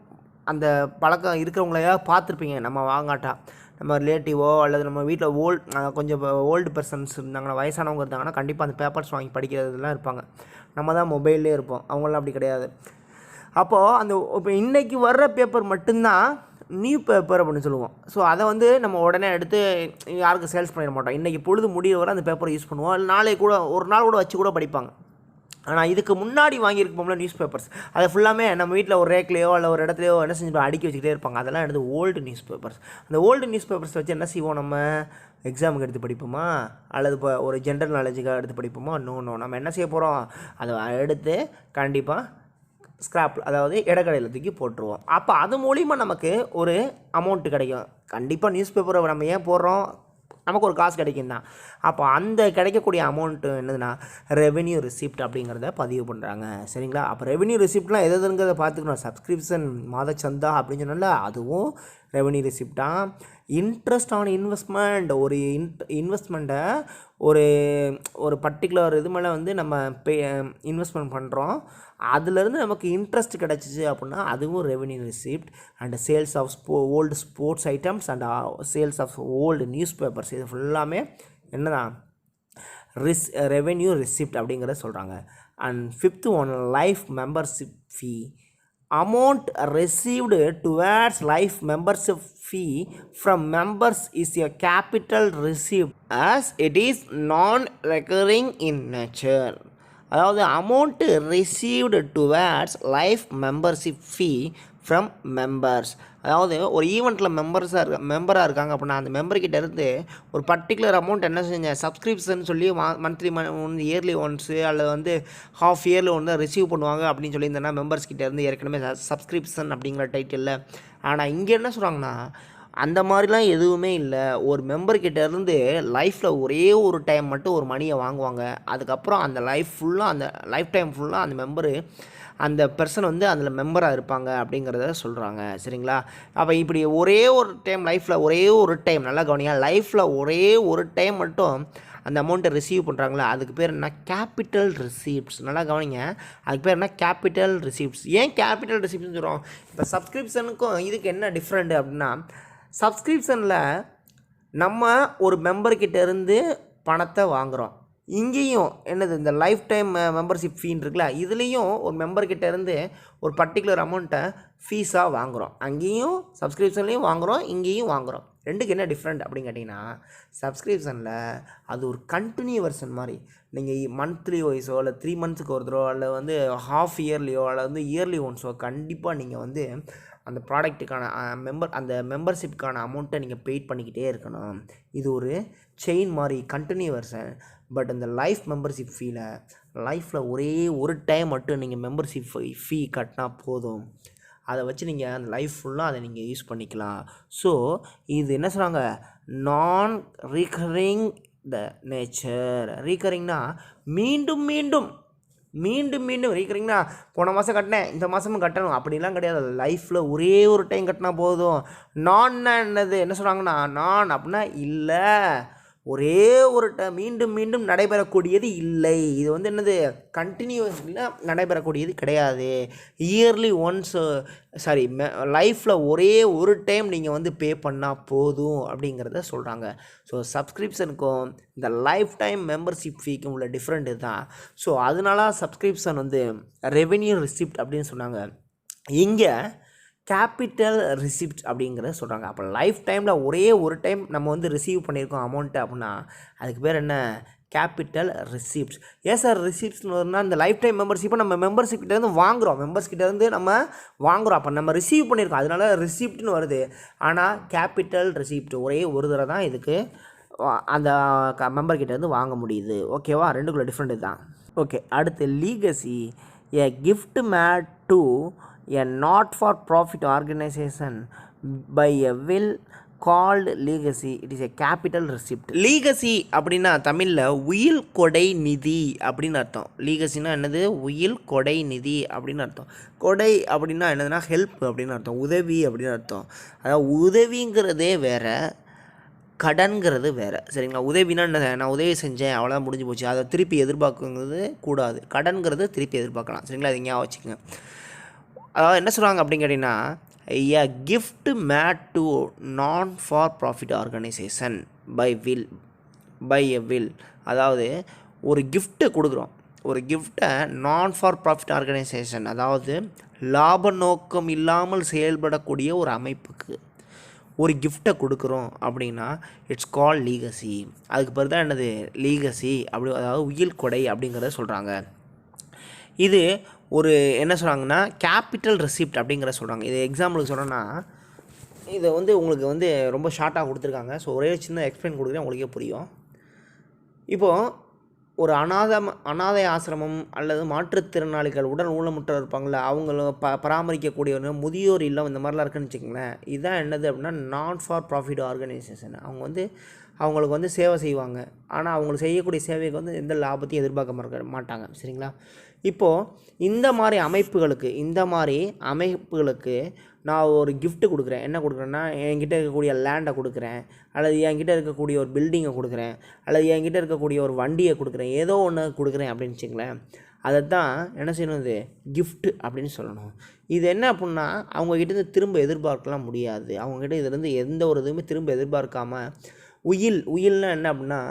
அந்த பழக்கம் இருக்கிறவங்களையா பார்த்துருப்பீங்க. நம்ம வாங்காட்டா நம்ம ரிலேட்டிவோ அல்லது நம்ம வீட்டில் கொஞ்சம் ஓல்டு பர்சன்ஸ் இருந்தாங்கன்னா, வயசானவங்க இருந்தாங்கன்னா கண்டிப்பாக அந்த பேப்பர்ஸ் வாங்கி படிக்கிறதுலாம் இருப்பாங்க. நம்ம தான் மொபைல்லே இருப்போம், அவங்களாம் அப்படி கிடையாது. அப்போது இப்போ இன்றைக்கி வர்ற பேப்பர் மட்டும்தான் நியூ பேப்பர் அப்படின்னு சொல்லுவோம். ஸோ அதை வந்து நம்ம உடனே எடுத்து யாருக்கும் சேல்ஸ் பண்ணிட மாட்டோம். இன்றைக்கி பொழுது முடிய வரை அந்த பேப்பரை யூஸ் பண்ணுவோம். இல்லை நாளைக்கு கூட ஒரு நாள் கூட வச்சு கூட படிப்பாங்க. ஆனால் இதுக்கு முன்னாடி வாங்கியிருப்போம்ல நியூஸ் பேப்பர்ஸ், அதை ஃபுல்லாமே நம்ம வீட்டில் ஒரு ரேக்லேயோ இல்லை ஒரு இடத்துலையோ என்ன செஞ்சு அடுக்கி வச்சுக்கிட்டே இருப்பாங்க. அதெல்லாம் எடுத்து ஓல்டு நியூஸ் பேப்பர்ஸ். அந்த ஓல்டு நியூஸ் பேப்பர்ஸ் வச்சு என்ன செய்வோம், நம்ம எக்ஸாமுக்கு எடுத்து படிப்போமா, அல்லது இப்போ ஒரு ஜென்ரல் நாலேஜுக்காக எடுத்து படிப்போமா? நோ, நம்ம என்ன செய்ய போகிறோம், அதை எடுத்து கண்டிப்பாக ஸ்க்ராப், அதாவது இடக்கடையில் தூக்கி போட்டுருவோம். அப்போ அது மூலிமா நமக்கு ஒரு அமௌண்ட்டு கிடைக்கும். கண்டிப்பாக நியூஸ் பேப்பரை நம்ம ஏன் போடுறோம், நமக்கு ஒரு காசு கிடைக்கும் தான். அப்போ அந்த கிடைக்கக்கூடிய அமௌண்ட்டு என்னதுன்னா ரெவென்யூ ரிசிப்ட் அப்படிங்கிறத பதிவு பண்ணுறாங்க. சரிங்களா? அப்போ ரெவென்யூ ரிசிப்ட்லாம் எதுங்கிறத பார்த்துக்கணும். சப்ஸ்கிரிப்ஷன், மாதச்சந்தா அப்படின்னு சொன்னால அதுவும் ரெவென்யூ ரிசிப்டாக. இன்ட்ரெஸ்ட் ஆன் இன்வெஸ்ட்மெண்ட், ஒரு இன்வெஸ்ட்மெண்ட்டை ஒரு பர்டிகுலர் இது மேலே வந்து நம்ம இன்வெஸ்ட்மெண்ட் பண்ணுறோம், அதுலேருந்து நமக்கு இன்ட்ரெஸ்ட் கிடச்சிச்சு அப்படின்னா அதுவும் revenue receipt. And sales of old sports items and sales of old newspapers, இது ஃபுல்லாமே என்னதான் ரெவென்யூ ரிசிப்ட் அப்படிங்கிறத சொல்கிறாங்க. And 5th one, life membership fee. Amount received towards life membership fee from members is a capital receipt as it is non-recurring in nature. அதாவது amount received towards life membership fee from members. அதாவது ஒரு ஈவெண்ட்டில் மெம்பராக இருக்காங்க அப்படின்னா அந்த மெம்பர்கிட்ட இருந்து ஒரு பர்டிகுலர் அமௌண்ட் என்ன செஞ்சேன், சப்ஸ்கிரிப்ஷன் சொல்லி மந்த்லி இயர்லி ஒன்ஸு அல்லது வந்து ஹாஃப் இயர்லி ஒன்று ரிசீவ் பண்ணுவாங்க அப்படின்னு சொல்லியிருந்தேன்னா மெம்பர்ஸ்கிட்ட இருந்து ஏற்கனவே சப்ஸ்கிரிப்ஷன் அப்படிங்கிற டைட்டிலில். ஆனால் இங்கே என்ன சொல்கிறாங்கன்னா அந்த மாதிரிலாம் எதுவுமே இல்லை. ஒரு மெம்பர்கிட்ட இருந்து லைஃப்பில் ஒரே ஒரு டைம் மட்டும் ஒரு மணியை வாங்குவாங்க. அதுக்கப்புறம் அந்த லைஃப் டைம் ஃபுல்லாக அந்த மெம்பரு, அந்த பர்சன் வந்து அதில் மெம்பராக இருப்பாங்க அப்படிங்கிறத சொல்கிறாங்க. சரிங்களா? அப்போ இப்படி ஒரே ஒரு டைம் லைஃப்பில் ஒரே ஒரு டைம், நல்லா கவனிங்க, லைஃப்பில் ஒரே ஒரு டைம் மட்டும் அந்த அமௌண்ட்டை ரிசீவ் பண்ணுறாங்களா, அதுக்கு பேர் என்ன, கேபிட்டல் ரிசீப்ட்ஸ். நல்லா கவனிங்க, அதுக்கு பேர் என்ன, கேபிட்டல் ரிசீப்ட்ஸ். ஏன் கேபிட்டல் ரிசீப்ட்னு சொல்கிறோம்? இப்போ சப்ஸ்கிரிப்ஷனுக்கும் இதுக்கு என்ன டிஃப்ரெண்ட் அப்படின்னா, சப்ஸ்கிரிப்ஷனில் நம்ம ஒரு மெம்பர்கிட்ட இருந்து பணத்தை வாங்குகிறோம். இங்கேயும் என்னது, இந்த லைஃப் டைம் மெம்பர்ஷிப் ஃபீன் இருக்குல்ல, இதுலேயும் ஒரு மெம்பர்கிட்ட இருந்து ஒரு பர்டிகுலர் அமௌண்ட்டை ஃபீஸாக வாங்குகிறோம். அங்கேயும் சப்ஸ்கிரிப்ஷன்லேயும் வாங்குகிறோம், இங்கேயும் வாங்குகிறோம். ரெண்டுக்கு என்ன டிஃப்ரெண்ட் அப்படின்னு கேட்டிங்கன்னா, சப்ஸ்கிரிப்ஷனில் அது ஒரு கண்டினியூ வெர்ஷன் மாதிரி. நீங்கள் மந்த்லி வைஸோ இல்லை 3 மந்த்ஸுக்கு ஒரு தடவை அல்லது வந்து ஹாஃப் இயர்லியோ அல்லது வந்து இயர்லி ஒன்ஸோ கண்டிப்பாக நீங்கள் வந்து அந்த ப்ராடக்ட்டுக்கான அந்த மெம்பர்ஷிப்புக்கான அமௌண்ட்டை நீங்கள் பெய்ட் பண்ணிக்கிட்டே இருக்கணும். இது ஒரு செயின் மாதிரி, கண்டினியூ வெர்ஷன். பட் இந்த லைஃப் மெம்பர்ஷிப் ஃபீல லைஃப்பில் ஒரே ஒரு டைம் மட்டும் நீங்கள் மெம்பர்ஷிப் ஃபீ கட்டினா போதும். அதை வச்சு நீங்கள் அந்த லைஃப் ஃபுல்லாக அதை நீங்கள் யூஸ் பண்ணிக்கலாம். ஸோ இது என்ன சொல்கிறாங்க, நான் ரீகரிங் த நேச்சர். ரீகரிங்னா மீண்டும் ரீகரிங்னா போன மாதம் கட்டினேன் இந்த மாதமும் கட்டணும் அப்படிலாம் கிடையாது. லைஃப்பில் ஒரே ஒரு டைம் கட்டினா போதும். நான்னா என்னது, என்ன சொல்கிறாங்கன்னா, நான் அப்படின்னா இல்லை, ஒரே ஒரு மீண்டும் நடைபெறக்கூடியது இல்லை. இது வந்து என்னது, கண்டினியூஸில் நடைபெறக்கூடியது கிடையாது. இயர்லி ஒன்ஸ் லைஃப்பில் ஒரே ஒரு டைம் நீங்கள் வந்து பே பண்ணால் போதும் அப்படிங்கிறத சொல்கிறாங்க. ஸோ சப்ஸ்கிரிப்ஷனுக்கும் இந்த லைஃப் டைம் மெம்பர்ஷிப் ஃபீக்கும் உள்ள டிஃப்ரெண்ட் தான். ஸோ அதனால சப்ஸ்கிரிப்ஷன் வந்து ரெவென்யூ ரிசிப்ட் அப்படின்னு சொன்னாங்க. இங்கே கேபிட்டல் ரிசிப்ட் அப்படிங்கிறத சொல்கிறாங்க. அப்போ லைஃப் டைமில் ஒரே ஒரு டைம் நம்ம வந்து ரிசீவ் பண்ணியிருக்கோம் அமௌண்ட்டு அப்படின்னா அதுக்கு பேர் என்ன, கேபிட்டல் ரிசிப்ட்ஸ். ஏன் சார் ரிசிப்ட்ஸ்னு வரும்னா, இந்த லைஃப் டைம் மெம்பர்ஷிப்பை நம்ம மெம்பர்ஸ்கிட்டேருந்து வாங்குகிறோம், மெம்பர்ஸ்கிட்டேருந்து நம்ம வாங்குகிறோம், அப்போ நம்ம ரிசீவ் பண்ணியிருக்கோம், அதனால ரிசிப்ட்னு வருது. ஆனால் கேபிட்டல் ரிசிப்ட் ஒரே ஒரு தடவை தான் இதுக்கு அந்த மெம்பர்கிட்டேருந்து வாங்க முடியுது. ஓகேவா? ரெண்டுக்குள்ள டிஃப்ரெண்ட் தான். ஓகே, அடுத்து legacy. A gift made to a not for profit organization by a will called legacy, it is a capital receipt. legacy அப்படின்னா தமிழில் உயில் கொடை நிதி அப்படின்னு அர்த்தம். லீகசினா என்னது, உயில் கொடை நிதி அப்படின்னு அர்த்தம். கொடை அப்படின்னா என்னதுன்னா ஹெல்ப் அப்படின்னு அர்த்தம், உதவி அப்படின்னு அர்த்தம். அதாவது உதவிங்கிறதே வேறு, கடன்கிறது வேறு. சரிங்களா? உதவினா என்ன, நான் உதவி செஞ்சேன் அவ்வளோதான் முடிஞ்சு போச்சு, அதை திருப்பி எதிர்பார்க்குங்கிறது கூடாது. கடன்கிறது திருப்பி எதிர்பார்க்கலாம். சரிங்களா? அது ஞாபகம் வச்சுக்கோங்க. அதாவது என்ன சொல்கிறாங்க அப்படின்னு கேட்டிங்கன்னா, a gift made to non for profit organization by a will. அதாவது ஒரு கிஃப்ட்டு கொடுக்குறோம், ஒரு கிஃப்ட்டை நான் ஃபார் ப்ராஃபிட் ஆர்கனைசேஷன், அதாவது லாப நோக்கம் இல்லாமல் செயல்படக்கூடிய ஒரு அமைப்புக்கு ஒரு கிஃப்ட்டை கொடுக்குறோம் அப்படின்னா இட்ஸ் கால் லீகசி. அதுக்கு பிறகு தான் என்னது லீகசி அப்படி, அதாவது உயில் கொடை அப்படிங்கிறத சொல்கிறாங்க. இது ஒரு என்ன சொல்கிறாங்கன்னா கேபிட்டல் ரெசிப்ட் அப்படிங்கிற சொல்கிறாங்க. இது எக்ஸாம்பிளுக்கு சொல்கிறேன்னா, இதை வந்து உங்களுக்கு ரொம்ப ஷார்ட்டாக கொடுத்துருக்காங்க. ஸோ ஒரே சின்ன எக்ஸ்பிளைன் கொடுக்குறேன், உங்களுக்கே புரியும். இப்போது ஒரு அனாதை ஆசிரமம் அல்லது மாற்றுத்திறனாளிகள், உடல் ஊனமுற்ற இருப்பாங்கள, அவங்கள பராமரிக்கக்கூடிய முதியோர் இல்லம் இந்த மாதிரிலாம் இருக்குன்னு வச்சுக்கோங்களேன். இதுதான் என்னது அப்படின்னா நான் ஃபார் ப்ராஃபிட் ஆர்கனைசேஷன். அவங்க அவங்களுக்கு சேவை செய்வாங்க. ஆனால் அவங்களுக்கு செய்யக்கூடிய சேவைக்கு எந்த லாபத்தையும் எதிர்பார்க்க மாட்டாங்க. சரிங்களா? இப்போது இந்த மாதிரி அமைப்புகளுக்கு நான் ஒரு கிஃப்ட்டு கொடுக்குறேன். என்ன கொடுக்குறேன்னா, என்கிட்ட இருக்கக்கூடிய லேண்டை கொடுக்குறேன், அல்லது என்கிட்ட இருக்கக்கூடிய ஒரு பில்டிங்கை கொடுக்குறேன், அல்லது என்கிட்ட இருக்கக்கூடிய ஒரு வண்டியை கொடுக்குறேன், ஏதோ ஒன்று கொடுக்குறேன் அப்படின்னு வச்சுங்களேன். அதை தான் என்ன செய்யணும், இது கிஃப்ட்டு அப்படின்னு சொல்லணும். இது என்ன அப்படின்னா அவங்கக்கிட்டேருந்து திரும்ப எதிர்பார்க்கலாம் முடியாது. அவங்ககிட்ட இதுலேருந்து எந்த ஒரு இதுவுமே திரும்ப எதிர்பார்க்காம உயில்னா என்ன அப்படின்னா,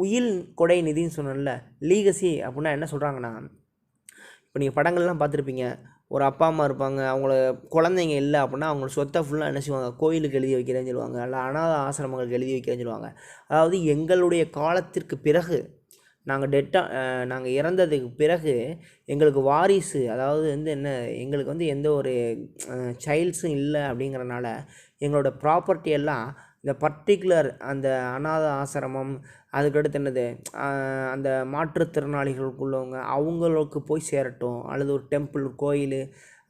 உயில் கொடை நிதின்னு சொன்னோம்ல. லீகசி அப்படின்னா என்ன சொல்கிறாங்கன்னா, இப்போ நீங்கள் படங்கள்லாம் பார்த்துருப்பீங்க, ஒரு அப்பா அம்மா இருப்பாங்க, அவங்கள குழந்தைங்க இல்லை அப்படின்னா அவங்களோட சொத்தை ஃபுல்லாக என்ன செய்வாங்க, கோயிலுக்கு எழுதி வைக்கிறேன்னு சொல்லுவாங்க, இல்லை அனாத ஆசிரமங்களுக்கு எழுதி வைக்கிறேன்னு சொல்லுவாங்க. அதாவது எங்களுடைய காலத்திற்கு பிறகு நாங்கள் இறந்ததுக்கு பிறகு எங்களுக்கு வாரிசு, அதாவது என்ன, எங்களுக்கு எந்த ஒரு சைல்ட்ஸும் இல்லை அப்படிங்கிறனால எங்களோட ப்ராப்பர்ட்டி எல்லாம் இந்த பர்டிகுலர் அந்த அனாத ஆசிரமம், அதுக்கடுத்து என்னது அந்த மாற்றுத்திறனாளிகளுக்குள்ளவங்க அவங்களுக்கு போய் சேரட்டும், அல்லது ஒரு டெம்பிள், கோயில்,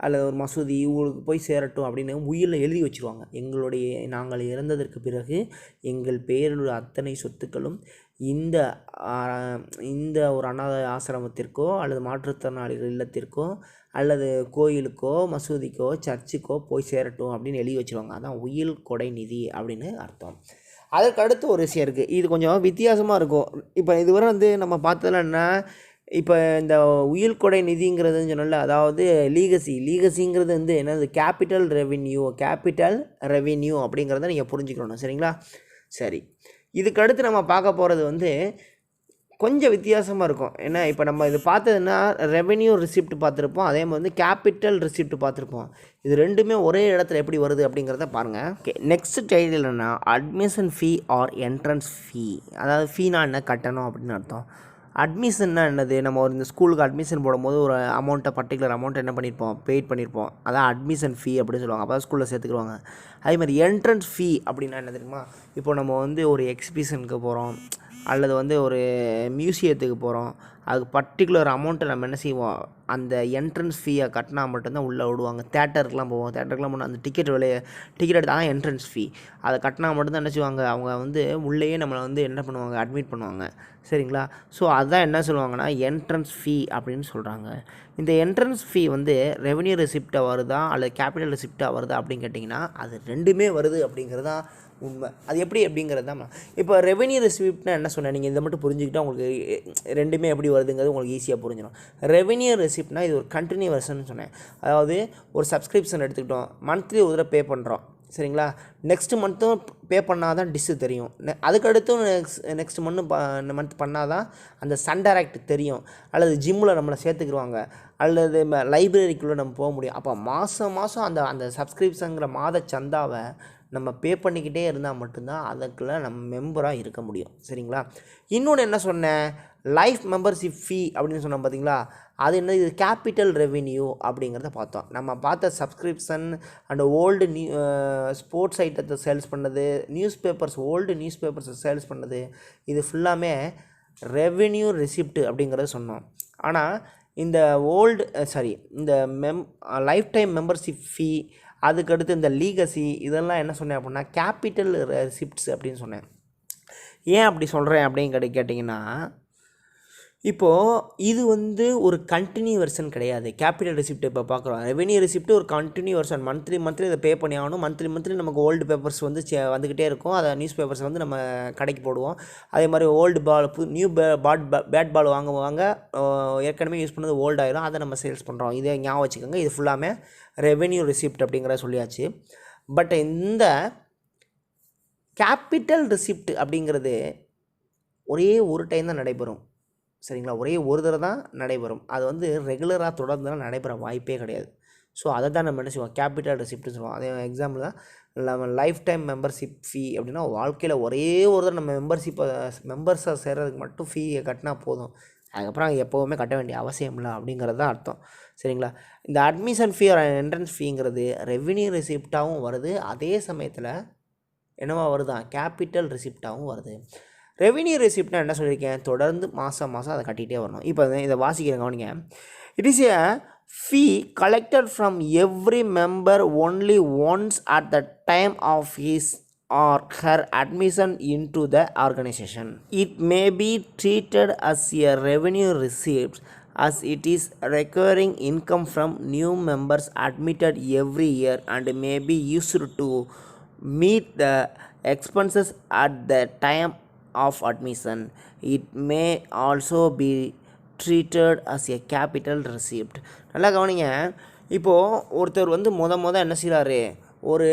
அல்லது ஒரு மசூதி, இவங்களுக்கு போய் சேரட்டும் அப்படின்னு உயிரில் எழுதி வச்சுருவாங்க. நாங்கள் இறந்ததற்கு பிறகு எங்கள் பெயரில் உள்ள அத்தனை சொத்துக்களும் இந்த ஒரு அனாத ஆசிரமத்திற்கோ அல்லது மாற்றுத்திறனாளிகள் இல்லத்திற்கோ அல்லது கோயிலுக்கோ மசூதிக்கோ சர்ச்சுக்கோ போய் சேரட்டும் அப்படின்னு எழுதி வச்சுருவாங்க. அதான் உயில் கொடை நிதி அப்படின்னு அர்த்தம். அதற்கு அடுத்து ஒரு விஷயம் இருக்குது, இது கொஞ்சம் வித்தியாசமாக இருக்கும். இப்போ இதுவரை நம்ம பார்த்ததில் என்ன, இப்போ இந்த உயில் கொடை நிதிங்கிறதுன்னு சொன்னால, அதாவது லீகசிங்கிறது என்னது கேபிட்டல் ரெவின்யூ அப்படிங்கிறத நீங்கள் புரிஞ்சுக்கணும். சரிங்களா? சரி, இதுக்கடுத்து நம்ம பார்க்க போகிறது கொஞ்சம் வித்தியாசமாக இருக்கும். ஏன்னா இப்போ நம்ம இது பார்த்ததுன்னா ரெவென்யூ ரிசிப்ட் பார்த்துருப்போம், அதே மாதிரி கேபிட்டல் ரிசிப்ட் பார்த்துருப்போம். இது ரெண்டுமே ஒரே இடத்துல எப்படி வருது அப்படிங்கிறத பாருங்கள். ஓகே, நெக்ஸ்ட் டைட்டில் என்னென்னா admission fee or entrance fee. அதாவது ஃபீனா என்ன, கட்டணும் அப்படின்னு அர்த்தம். அட்மிஷன்னா என்னது, நம்ம இந்த ஸ்கூலுக்கு அட்மிஷன் போடும்போது ஒரு பர்டிகுலர் அமௌண்ட் என்ன பண்ணியிருப்போம், பெய்ட் பண்ணியிருப்போம். அதான் அட்மிஷன் ஃபீ அப்படின்னு சொல்லுவாங்க. அப்போ ஸ்கூலில் சேர்த்துக்குருவாங்க. அதேமாதிரி என்ட்ரன்ஸ் ஃபீ அப்படின்னா என்ன தெரியுமா, இப்போ நம்ம ஒரு எக்ஸிபிஷனுக்கு போகிறோம், அல்லது ஒரு மியூசியத்துக்கு போகிறோம், அதுக்கு பர்டிகுலர் அமௌண்ட்டை நம்ம என்ன செய்வோம், அந்த என்ட்ரன்ஸ் ஃபீயை கட்டினா மட்டும்தான் உள்ளே விடுவாங்க. தேட்டருக்குலாம் போனால் அந்த டிக்கெட் எடுத்தால் தான் என்ட்ரன்ஸ் ஃபீ, அதை கட்டினா மட்டும்தான் என்ன செய்வாங்க, அவங்க உள்ளேயே நம்மளை என்ன பண்ணுவாங்க, அட்மிட் பண்ணுவாங்க. சரிங்களா? ஸோ அதுதான் என்ன சொல்லுவாங்கன்னா என்ட்ரன்ஸ் ஃபீ அப்படின்னு சொல்கிறாங்க. இந்த என்ட்ரன்ஸ் ஃபீ ரெவென்யூ ரெசிப்டாக வருதா அல்லது கேபிட்டல் ரெசிப்டாக வருதா அப்படின்னு கேட்டிங்கன்னா அது ரெண்டுமே வருது அப்படிங்கிறது தான் உண்மை. அது எப்படி அப்படிங்கிறது தான். இப்போ ரெவென்யூ ரெசிப்ட்னா என்ன சொன்னேன், நீங்கள் இதை மட்டும் புரிஞ்சுக்கிட்டால் உங்களுக்கு ரெண்டுமே எப்படி வருதுங்கிறது உங்களுக்கு ஈஸியாக புரிஞ்சிடும். ரெவென்யூ ரெசிப்ட்னா இது ஒரு கண்டினியூவர்ஸ்ன்னு சொன்னேன். அதாவது ஒரு சப்ஸ்கிரிப்ஷன் எடுத்துக்கிட்டோம், மந்த்லி ஒரு தடவை பே பண்ணுறோம். சரிங்களா? நெக்ஸ்ட்டு மந்த்தும் பே பண்ணால் தான் டிஷ்ஷு தெரியும். அதுக்கடுத்தும் நெக்ஸ்ட் மந்த் பண்ணால் தான் அந்த சன்டைரக்ட் தெரியும், அல்லது ஜிம்மில் நம்மளை சேர்த்துக்குருவாங்க, அல்லது லைப்ரரிக்குள்ளே நம்ம போக முடியும். அப்போ மாதம் அந்த சப்ஸ்கிரிப்ஷனுங்கிற மாத சந்தாவை நம்ம பே பண்ணிக்கிட்டே இருந்தால் மட்டும்தான் அதுக்குள்ளே நம்ம மெம்பராக இருக்க முடியும். சரிங்களா? இன்னொன்று என்ன சொன்னேன், லைஃப் மெம்பர்ஷிப் ஃபீ அப்படின்னு சொன்னோம் பார்த்தீங்களா, அது என்ன, இது கேபிட்டல் ரெவென்யூ அப்படிங்கிறத பார்த்தோம். நம்ம பார்த்த சப்ஸ்கிரிப்ஷன் அண்ட் ஓல்டு ஸ்போர்ட்ஸ் ஐட்டத்தை சேல்ஸ் பண்ணது, ஓல்டு நியூஸ் பேப்பர்ஸை சேல்ஸ் பண்ணது, இது ஃபுல்லாமே ரெவென்யூ ரெசிப்ட் அப்படிங்கிறத சொன்னோம். ஆனால் இந்த இந்த லைஃப் டைம் மெம்பர்ஷிப் ஃபீ, அதுக்கடுத்து இந்த லீகசி, இதெல்லாம் என்ன சொன்னேன் அப்படின்னா கேபிட்டல் ரெசிப்ட்ஸ் அப்படின்னு சொன்னேன். ஏன் அப்படி சொல்கிறேன் அப்படின்னு கேட்டிங்கன்னா, இப்போது இது ஒரு கண்டினியூ வெர்ஷன் கிடையாது. கேபிட்டல் ரெசிப்ட் இப்போ பார்க்குறோம், ரெவென்யூ ரெசிப்ட் ஒரு கண்டினியூ வெர்ஷன். மந்த்லி இதை பே பண்ணி ஆகணும். மந்த்லி நமக்கு ஓல்டு பேப்பர்ஸ் வந்துக்கிட்டே இருக்கும். அதை நியூஸ் பேப்பர்ஸ் நம்ம கடைக்கு போடுவோம். அதே மாதிரி ஓல்டு பால் நியூ பேட் பால் வாங்குவாங்க, ஏற்கனவே யூஸ் பண்ணது ஓல்டு ஆயிரும், அதை நம்ம சேல்ஸ் பண்ணுறோம். இதை ஞாபகம் வச்சுக்கோங்க. இது ஃபுல்லாமே ரெவென்யூ ரெசிப்ட் அப்படிங்கிறத சொல்லியாச்சு. பட் இந்த கேபிட்டல் ரெசிப்ட் அப்படிங்கிறது ஒரே ஒரு டைம் தான் நடைபெறும். சரிங்களா. ஒரே ஒரு தடவை தான் நடைபெறும். அது வந்து ரெகுலராக தொடர்ந்துலாம் நடைபெற வாய்ப்பே கிடையாது. ஸோ அதை தான் நம்ம என்ன செய்வோம், கேபிட்டல் ரெசிப்ட்னு சொல்லுவோம். அதே எக்ஸாம்பிள் தான் நம்ம லைஃப் டைம் மெம்பர்ஷிப் ஃபீ அப்படின்னா, வாழ்க்கையில் ஒரே ஒரு தடவை நம்ம மெம்பர்ஸாக சேர்கிறதுக்கு மட்டும் ஃபீயை கட்டினா போதும், அதுக்கப்புறம் எப்போவுமே கட்ட வேண்டிய அவசியம் இல்லை அப்படிங்கிறது தான் அர்த்தம். சரிங்களா. இந்த அட்மிஷன் ஃபீ ஆர் என்ட்ரன்ஸ் ஃபீங்கிறது ரெவென்யூ ரெசிப்டாகவும் வருது, அதே சமயத்தில் என்னவா வருதான், கேபிட்டல் ரெசிப்டாகவும் வருது. ரெவென்யூ ரெசிப்ட்னா என்ன சொல்லியிருக்கேன், தொடர்ந்து மாதம் அதை கட்டிகிட்டே வரணும். இப்போ இதை வாசிக்கிறேன் கவனிங்க. It is a fee collected from every member only once at the time of his or her admission into the organization. It may be treated as a revenue receipt as it is recurring income from new members admitted every year and may be used to meet the expenses at the time of admission. It may also be treated as a capital receipt. நல்லா கவனிங்க. இப்போது ஒருத்தர் வந்து என்ன செய்கிறாரு, ஒரு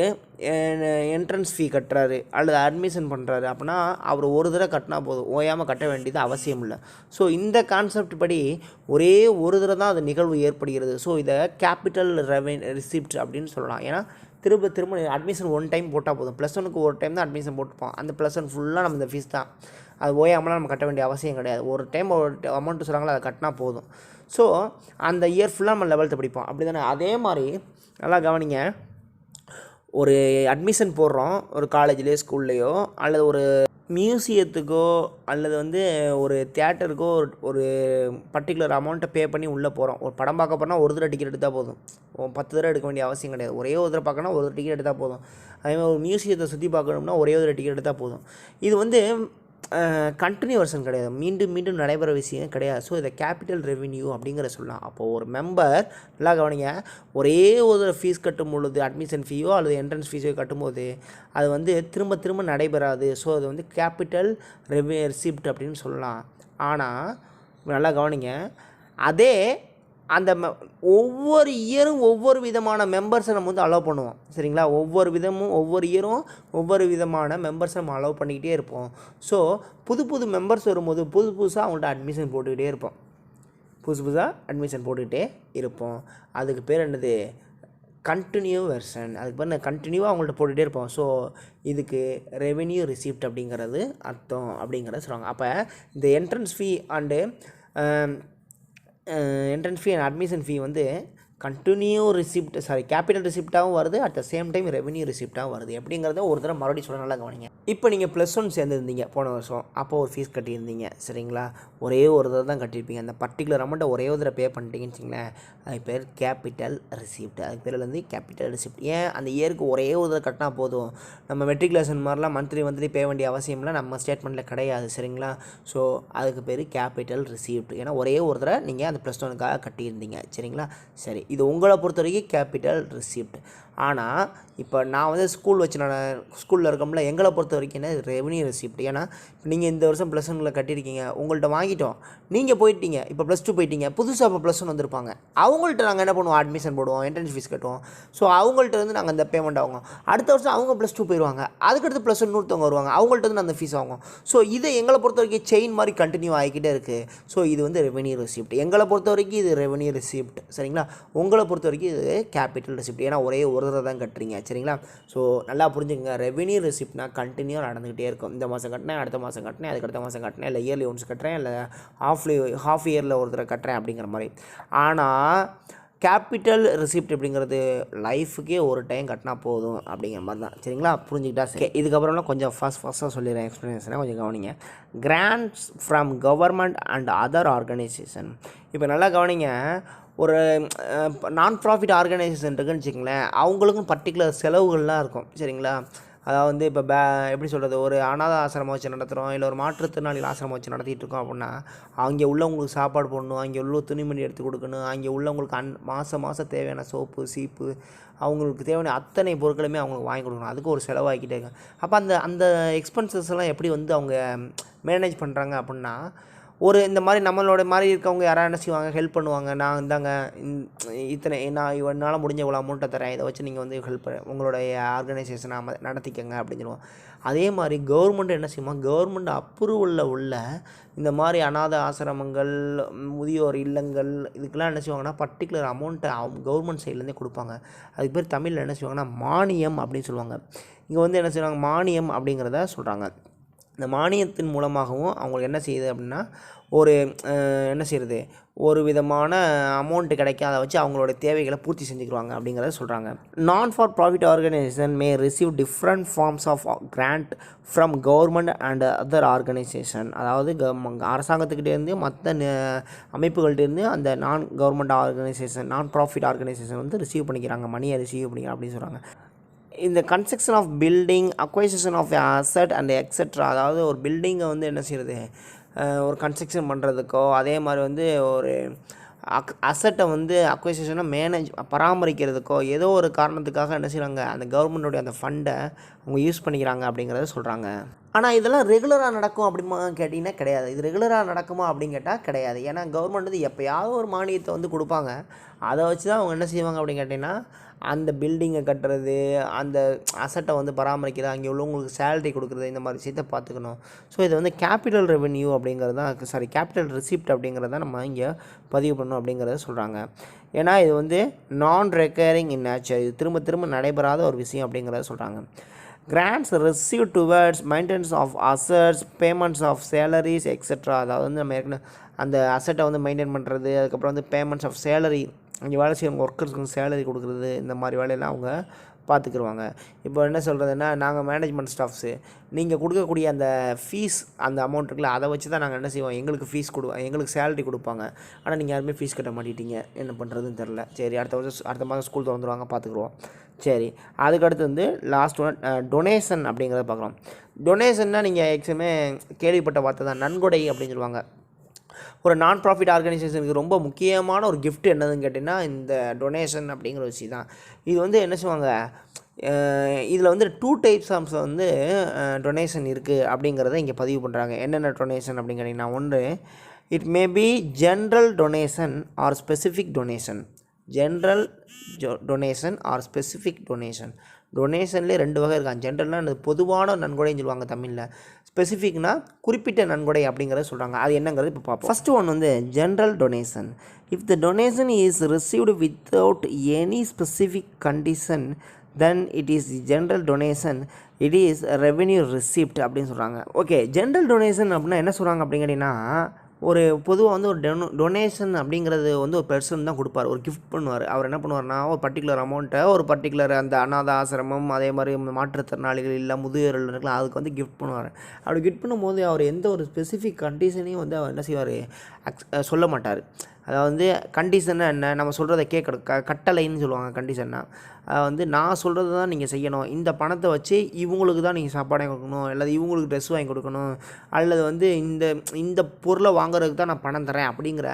entrance ஃபீ கட்டுறாரு அல்லது அட்மிஷன் பண்ணுறாரு அப்படின்னா, அவர் ஒரு தடவை கட்டினா போதும், ஓயாமல் கட்ட வேண்டியது அவசியம் இல்லை. ஸோ இந்த கான்செப்ட் படி ஒரே ஒரு தடவை தான் அது நிகழ்வு ஏற்படுகிறது. ஸோ இதை கேபிட்டல் ரிசிப்ட் அப்படின்னு சொல்லலாம். ஏன்னா திரும்ப அட்மிஷன் ஒன் டைம் போட்டால் போதும். +1க்கு ஒரு டைம் தான் அட்மிஷன் போட்டுப்போம். அந்த +1 ஃபுல்லாக நம்ம இந்த ஃபீஸ் தான், அது ஓயாமலாம் நம்ம கட்ட வேண்டிய அவசியம் கிடையாது. ஒரு டைம் ஒரு அமௌண்ட்டு சொல்கிறாங்களோ அதை கட்டினா போதும். ஸோ அந்த இயர் ஃபுல்லாக நம்ம 11th படிப்போம், அப்படி தானே. அதே மாதிரி நல்லா கவனிங்க, ஒரு அட்மிஷன் போடுறோம் ஒரு காலேஜ்லேயோ ஸ்கூல்லையோ அல்லது ஒரு மியூசியத்துக்கோ அல்லது வந்து ஒரு தியேட்டருக்கோ ஒரு பர்டிகுலர் அமௌண்ட்டை பே பண்ணி உள்ளே போகிறோம். ஒரு படம் பார்க்க போனால் ஒரு தடவை டிக்கெட் எடுத்தால் போதும், 10 தடவை எடுக்க வேண்டிய அவசியம் கிடையாது. ஒரே ஒரு தடவை பார்க்கணும், ஒரு டிக்கெட் எடுத்தால் போதும். அதேமாதிரி ஒரு மியூசியத்தை சுற்றி பார்க்கணும்னா ஒரே ஒரு டிக்கெட் எடுத்தால் போதும். இது வந்து கண்டினியூவர்ஷன் கிடையாது, மீண்டும் நடைபெற விஷயம் கிடையாது. ஸோ இதை கேபிட்டல் ரெவென்யூ அப்படிங்கிற சொல்லலாம். அப்போது ஒரு மெம்பர் நல்லா கவனிங்க, ஒரே ஒரு ஃபீஸ் கட்டும் பொழுது, அட்மிஷன் ஃபீயோ அல்லது என்ட்ரன்ஸ் ஃபீஸோ கட்டும்போது அது வந்து திரும்ப நடைபெறாது. ஸோ அது வந்து கேபிட்டல் ரெசிப்ட் அப்படின்னு சொல்லலாம். ஆனால் நல்லா கவனிங்க, அதே அந்த ஒவ்வொரு இயரும் ஒவ்வொரு விதமான மெம்பர்ஸை நம்ம வந்து அலோவ் பண்ணுவோம். சரிங்களா. ஒவ்வொரு இயரும் ஒவ்வொரு விதமான மெம்பர்ஸை நம்ம அலோவ் பண்ணிக்கிட்டே இருப்போம். ஸோ புது மெம்பர்ஸ் வரும்போது புதுசாக அவங்கள்ட்ட அட்மிஷன் போட்டுக்கிட்டே இருப்போம். அதுக்கு பேர் என்னது, கண்டினியூ வெர்ஷன். அதுக்கு பேர் கண்டினியூவாக அவங்கள்ட்ட போட்டுகிட்டே இருப்போம். ஸோ இதுக்கு ரெவென்யூ ரிசிப்ட் அப்படிங்கிறது அர்த்தம் அப்படிங்கிறத சொல்லுவாங்க. அப்போ இந்த entrance fee and admission fee வந்து கேபிட்டல் ரிசிப்டாகவும் வருது, at the same time revenue ரிசிப்டாகவும் வருது. எப்படிங்கிறத ஒரு தடவை மறுபடியும் சொல்ல நல்லா கவனிங்க. இப்போ நீங்கள் +1 சேர்ந்துருந்தீங்க போன வருஷம், அப்போ ஒரு ஃபீஸ் கட்டியிருந்தீங்க. சரிங்களா. ஒரே ஒரு தடவை தான் கட்டியிருப்பீங்க. அந்த பர்டிகுலர் அமௌண்ட்டை ஒரே ஒரு தடவை பே பண்ணிட்டீங்கன்னு வச்சிங்களேன், அதுக்கு பேர் கேபிட்டல் ரிசிப்ட். அதுக்கு பேர் வந்து கேபிட்டல் ரிசிப்ட். ஏன், அந்த இயருக்கு ஒரே ஒரு தடவை கட்டினா போதும். நம்ம மெட்ரிகுலேஷன் மாதிரிலாம் மந்த்லி பே வேண்டிய அவசியம்லாம் நம்ம ஸ்டேட்மெண்ட்டில் கிடையாது. சரிங்களா. ஸோ அதுக்கு பேர் கேபிட்டல் ரிசிப்ட். ஏன்னா ஒரே ஒரு தடவை நீங்கள் அந்த +1க்காக கட்டியிருந்தீங்க. சரிங்களா. சரி, இது உங்களை பொறுத்த வரைக்கும் கேபிட்டல் ரிசிப்ட். ஆனால் இப்போ நான் வந்து ஸ்கூலில் இருக்கோம்ல, எங்களை பொறுத்த வரைக்கும் என்ன, ரெவென்யூ ரெசிப்ட். ஏன்னா இப்போ நீங்கள் இந்த வருஷம் +1ல கட்டியிருக்கீங்க, உங்கள்கிட்ட வாங்கிட்டோம், நீங்கள் போயிட்டீங்க, இப்போ +2 போயிட்டீங்க, புதுசாக இப்போ +1 வந்திருப்பாங்க, அவங்கள்ட்ட நாங்கள் என்ன பண்ணுவோம், அட்மிஷன் போடுவோம், என்ட்ரன்ஸ் ஃபீஸ் கட்டுவோம். ஸோ அவங்கள்ட்ட வந்து நாங்கள் அந்த பேமெண்ட் ஆகும். அடுத்த வருஷம் அவங்க +2 போயிடுவாங்க, அதுக்கடுத்து +1 இன்னொருத்தவங்க வருவாங்க, அவங்கள்ட்ட வந்து அந்த ஃபீஸ் ஆகும். ஸோ இதை எங்களை பொறுத்த வரைக்கும் செயின் மாதிரி கண்டினியூ ஆகிக்கிட்டே இருக்குது. ஸோ இது வந்து ரெவென்யூ ரெசிப்ட். எங்களை பொறுத்த வரைக்கும் இது ரெவென்யூ ரெசிப்ட். சரிங்களா. உங்களை பொறுத்த வரைக்கும் இது கேபிட்டல் ரெசிப்ட். ஏன்னா ஒரே ஒரு தடவை தான் கட்டுறீங்க. சரிங்களா. ஸோ நல்லா புரிஞ்சுக்கங்க, ரெவென்யூ ரெசிப்ட்னா கண்டினியூ நடந்துக்கிட்டே இருக்கும். இந்த மாதம் கட்டினேன், அடுத்த மாதம் கட்டினேன், அதுக்கடுத்த மாதம் கட்டினேன், இல்லை இயர்லி ஒன்ஸ் கட்டுறேன், இல்லை ஹாஃப் இயரில் ஒரு தடவை கட்டுறேன் அப்படிங்கிற மாதிரி. ஆனால் கேபிட்டல் ரெசிப்ட் அப்படிங்கிறது லைஃபுக்கே ஒரு டைம் கட்டினா போதும் அப்படிங்கிற மாதிரி தான். சரிங்களா. புரிஞ்சுக்கிட்டா சரி. இதுக்கப்புறம்லாம் கொஞ்சம் ஃபாஸ்ட்டாக சொல்லிடுறேன், எக்ஸ்ப்ளனேஷனை கொஞ்சம் கவனிங்க. Grants from government and other organisation. இப்போ நல்லா கவனிங்க, ஒரு நான் ப்ராஃபிட் ஆர்கனைசேஷன் இருக்குன்னு வச்சுக்கங்களேன், அவங்களுக்கும் பர்டிகுலர் செலவுகள்லாம் இருக்கும். சரிங்களா. அதாவது வந்து இப்போ எப்படி சொல்கிறது, ஒரு அனாதை ஆசிரமம் வச்சு நடத்துகிறோம், இல்லை ஒரு மாற்றுத்திறனாளிகள் ஆசிரமம் வச்சு நடத்திட்டு இருக்கோம் அப்படின்னா, அங்கே உள்ளவங்களுக்கு சாப்பாடு போடணும், அங்கே உள்ள துணிமணி எடுத்து கொடுக்கணும், அங்கே உள்ளவங்களுக்கு மாதம் தேவையான சோப்பு சீப்பு அவங்களுக்கு தேவையான அத்தனை பொருட்களுமே அவங்களுக்கு வாங்கி கொடுக்கணும். அதுக்கு ஒரு செலவாகிக்கிட்டே இருக்கும். அப்போ அந்த எக்ஸ்பென்சஸ் எல்லாம் எப்படி வந்து அவங்க மேனேஜ் பண்ணுறாங்க அப்படின்னா, ஒரு இந்த மாதிரி நம்மளோட மாதிரி இருக்கவங்க யாராவது என்ன செய்வாங்க, ஹெல்ப் பண்ணுவாங்க. நான் இந்தாங்க இத்தனை நான் என்னால் முடிஞ்ச இவ்வளோ அமௌண்ட்டை தரேன், இதை வச்சு நீங்கள் வந்து ஹெல்ப் உங்களுடைய ஆர்கனைசேஷனை நடத்திக்கங்க அப்படின்னு சொல்லுவோம். அதே மாதிரி கவர்மெண்ட் என்ன செய்யுமா, கவர்மெண்ட் அப்ரூவலில் உள்ள இந்த மாதிரி அநாத ஆசிரமங்கள், முதியோர் இல்லங்கள் இதுக்கெல்லாம் என்ன செய்வாங்கன்னா பர்டிகுலர் அமௌண்ட்டை கவர்மெண்ட் சைட்லேருந்தே கொடுப்பாங்க. அதுக்கு பேர் தமிழில் என்ன செய்வாங்கன்னா மானியம் அப்படின்னு சொல்லுவாங்க. இங்கே வந்து என்ன செய்வாங்க, மானியம் அப்படிங்கிறத சொல்கிறாங்க. இந்த மானியத்தின் மூலமாகவும் அவங்களுக்கு என்ன செய்யுது அப்படின்னா ஒரு என்ன செய்கிறது, ஒரு விதமான அமௌண்ட்டு கிடைக்கும், அதை வச்சு அவங்களோட தேவைகளை பூர்த்தி செஞ்சுக்குவாங்க அப்படிங்கிறத சொல்கிறாங்க. Non for profit organisation may receive different forms of grant from government and other organisation. அதாவது அரசாங்கத்துக்கிட்டேருந்து மற்ற அமைப்புகள்கிட்டேருந்து அந்த non government organisation, non profit organisation வந்து ரிசீவ் பண்ணிக்கிறாங்க, மணியை ரிசீவ் பண்ணிக்கிறாங்க அப்படின்னு சொல்கிறாங்க. இந்த construction of building, acquisition of asset and etcetera. அதாவது ஒரு பில்டிங்கை வந்து என்ன செய்கிறது, ஒரு கன்ஸ்ட்ரக்ஷன் பண்ணுறதுக்கோ, அதே மாதிரி வந்து ஒரு அசட்டை வந்து அக்வைசிஷனை பராமரிக்கிறதுக்கோ ஏதோ ஒரு காரணத்துக்காக என்ன செய்கிறாங்க, அந்த கவர்மெண்ட்டோடைய அந்த ஃபண்டை அவங்க யூஸ் பண்ணிக்கிறாங்க அப்படிங்கிறத சொல்கிறாங்க. ஆனால் இதெல்லாம் ரெகுலராக நடக்கும் அப்படிமா கேட்டிங்கன்னா கிடையாது. இது ரெகுலராக நடக்குமா அப்படின்னு கேட்டால் கிடையாது. ஏன்னா கவர்மெண்ட் வந்து எப்போயாவது ஒரு மானியத்தை வந்து கொடுப்பாங்க. அதை வச்சு தான் அவங்க என்ன செய்வாங்க அப்படின்னு கேட்டிங்கன்னா அந்த பில்டிங்கை கட்டுறது, அந்த அசட்டை வந்து பராமரிக்கிறது, அங்கே உள்ளவங்களுக்கு சேலரி கொடுக்குறது, இந்த மாதிரி விஷயத்தை பார்த்துக்கணும். ஸோ இது வந்து கேபிட்டல் ரெவென்யூ அப்படிங்கிறது தான், கேபிட்டல் ரிசிப்ட் அப்படிங்கிறத நம்ம இங்கே பதிவு பண்ணணும் அப்படிங்கிறத சொல்கிறாங்க. ஏன்னா இது வந்து நான் ரெக்கரிங் இன் நேச்சர், இது திரும்ப திரும்ப நடைபெறாத ஒரு விஷயம் அப்படிங்கிறத சொல்கிறாங்க. grants received towards maintenance of assets, payments of salaries etc. அதாவது வந்து நம்ம ஏற்கனவே அந்த அசட்டை வந்து மெயின்டைன் பண்ணுறது, அதுக்கப்புறம் வந்து பேமெண்ட்ஸ் ஆஃப் சேலரி, அங்கே வேலை செய்யறவங்க ஒர்க்கர்ஸ்க்கு சேலரி கொடுக்குறது, இந்த மாதிரி வேலையெல்லாம் அவங்க பார்த்துக்குருவாங்க. இப்போ என்ன சொல்கிறதுன்னா, நாங்கள் மேனேஜ்மெண்ட் ஸ்டாஃப்ஸு நீங்கள் கொடுக்கக்கூடிய அந்த ஃபீஸ், அந்த அமௌண்ட் இருக்குல்ல, அதை வச்சு தான் நாங்கள் என்ன செய்வோம், எங்களுக்கு ஃபீஸ் எங்களுக்கு சேலரி கொடுப்பாங்க. ஆனால் நீங்கள் யாருமே ஃபீஸ் கட்ட மாட்டேட்டீங்க, என்ன பண்ணுறதுன்னு தெரில. சரி, அடுத்த மாதம் ஸ்கூல் திறந்துருவாங்க, பார்த்துக்குருவோம். சரி, அதுக்கடுத்து வந்து லாஸ்ட் ஒன் டொனேஷன் அப்படிங்கிறத பார்க்குறோம். டொனேஷன்னா நீங்கள் எக்ஸாமே கேள்விப்பட்ட வார்த்தை தான், நன்கொடை அப்படின்னு சொல்லுவாங்க. ஒரு நான் ப்ராஃபிட் ஆர்கனைசேஷனுக்கு ரொம்ப முக்கியமான ஒரு கிஃப்ட் என்னதுன்னு கேட்டிங்கன்னா இந்த டொனேஷன் அப்படிங்கிற விஷயம் தான். இது வந்து என்ன செய்வாங்க, இதில் வந்து 2 டைப்ஸ் ஆஃப் வந்து டொனேஷன் இருக்குது அப்படிங்கிறத இங்கே பதிவு பண்ணுறாங்க. என்னென்ன டொனேஷன் அப்படின்னு கேட்டிங்கன்னா, ஒன்று it may be general donation or specific donation. General donation or specific donation. டொனேஷன்லேயே 2 வகை இருக்காங்க. ஜென்ரல்னால் அந்த பொதுவான நன்கொடைன்னு சொல்லுவாங்க தமிழில், ஸ்பெசிஃபிக்னா குறிப்பிட்ட நன்கொடை அப்படிங்கிறத சொல்கிறாங்க. அது என்னங்கிறது இப்போ பார்ப்போம். ஃபஸ்ட்டு ஒன் வந்து general donation. If the donation is received without any specific condition then it is general donation, it is revenue receipt அப்படின்னு சொல்கிறாங்க. ஓகே, ஜென்ரல் டொனேஷன் அப்படின்னா என்ன சொல்கிறாங்க அப்படின்னு கேட்டிங்கன்னா, ஒரு பொதுவாக வந்து ஒரு டொனேஷன் அப்படிங்கிறது வந்து ஒரு பெர்சன் தான் கொடுப்பார், ஒரு கிஃப்ட் பண்ணுவார். அவர் என்ன பண்ணுவார்னா, ஒரு பர்டிகுலர் அமௌண்ட்டை ஒரு பர்டிகுலர் அந்த அநாத ஆசிரமம், அதே மாதிரி மாற்றுத்திறனாளிகள் இல்லை முதியோர்கள் இருக்கலாம், அதுக்கு வந்து கிஃப்ட் பண்ணுவார். அப்படி கிஃப்ட் பண்ணும்போது அவர் எந்த ஒரு ஸ்பெசிஃபிக் கண்டிஷனையும் வந்து அவர் என்ன செய்வார், சொல்ல மாட்டார். அதாவது வந்து கண்டிஷன்னா என்ன, நம்ம சொல்கிறத கட்டளைன்னு சொல்லுவாங்க. கண்டிஷன்னா வந்து நான் சொல்கிறது தான் நீங்கள் செய்யணும், இந்த பணத்தை வச்சு இவங்களுக்கு தான் நீங்கள் சாப்பாடு கொடுக்கணும், அல்லது இவங்களுக்கு ட்ரெஸ் வாங்கி கொடுக்கணும், அல்லது வந்து இந்த பொருளை வாங்குறதுக்கு தான் நான் பணம் தரேன் அப்படிங்கிற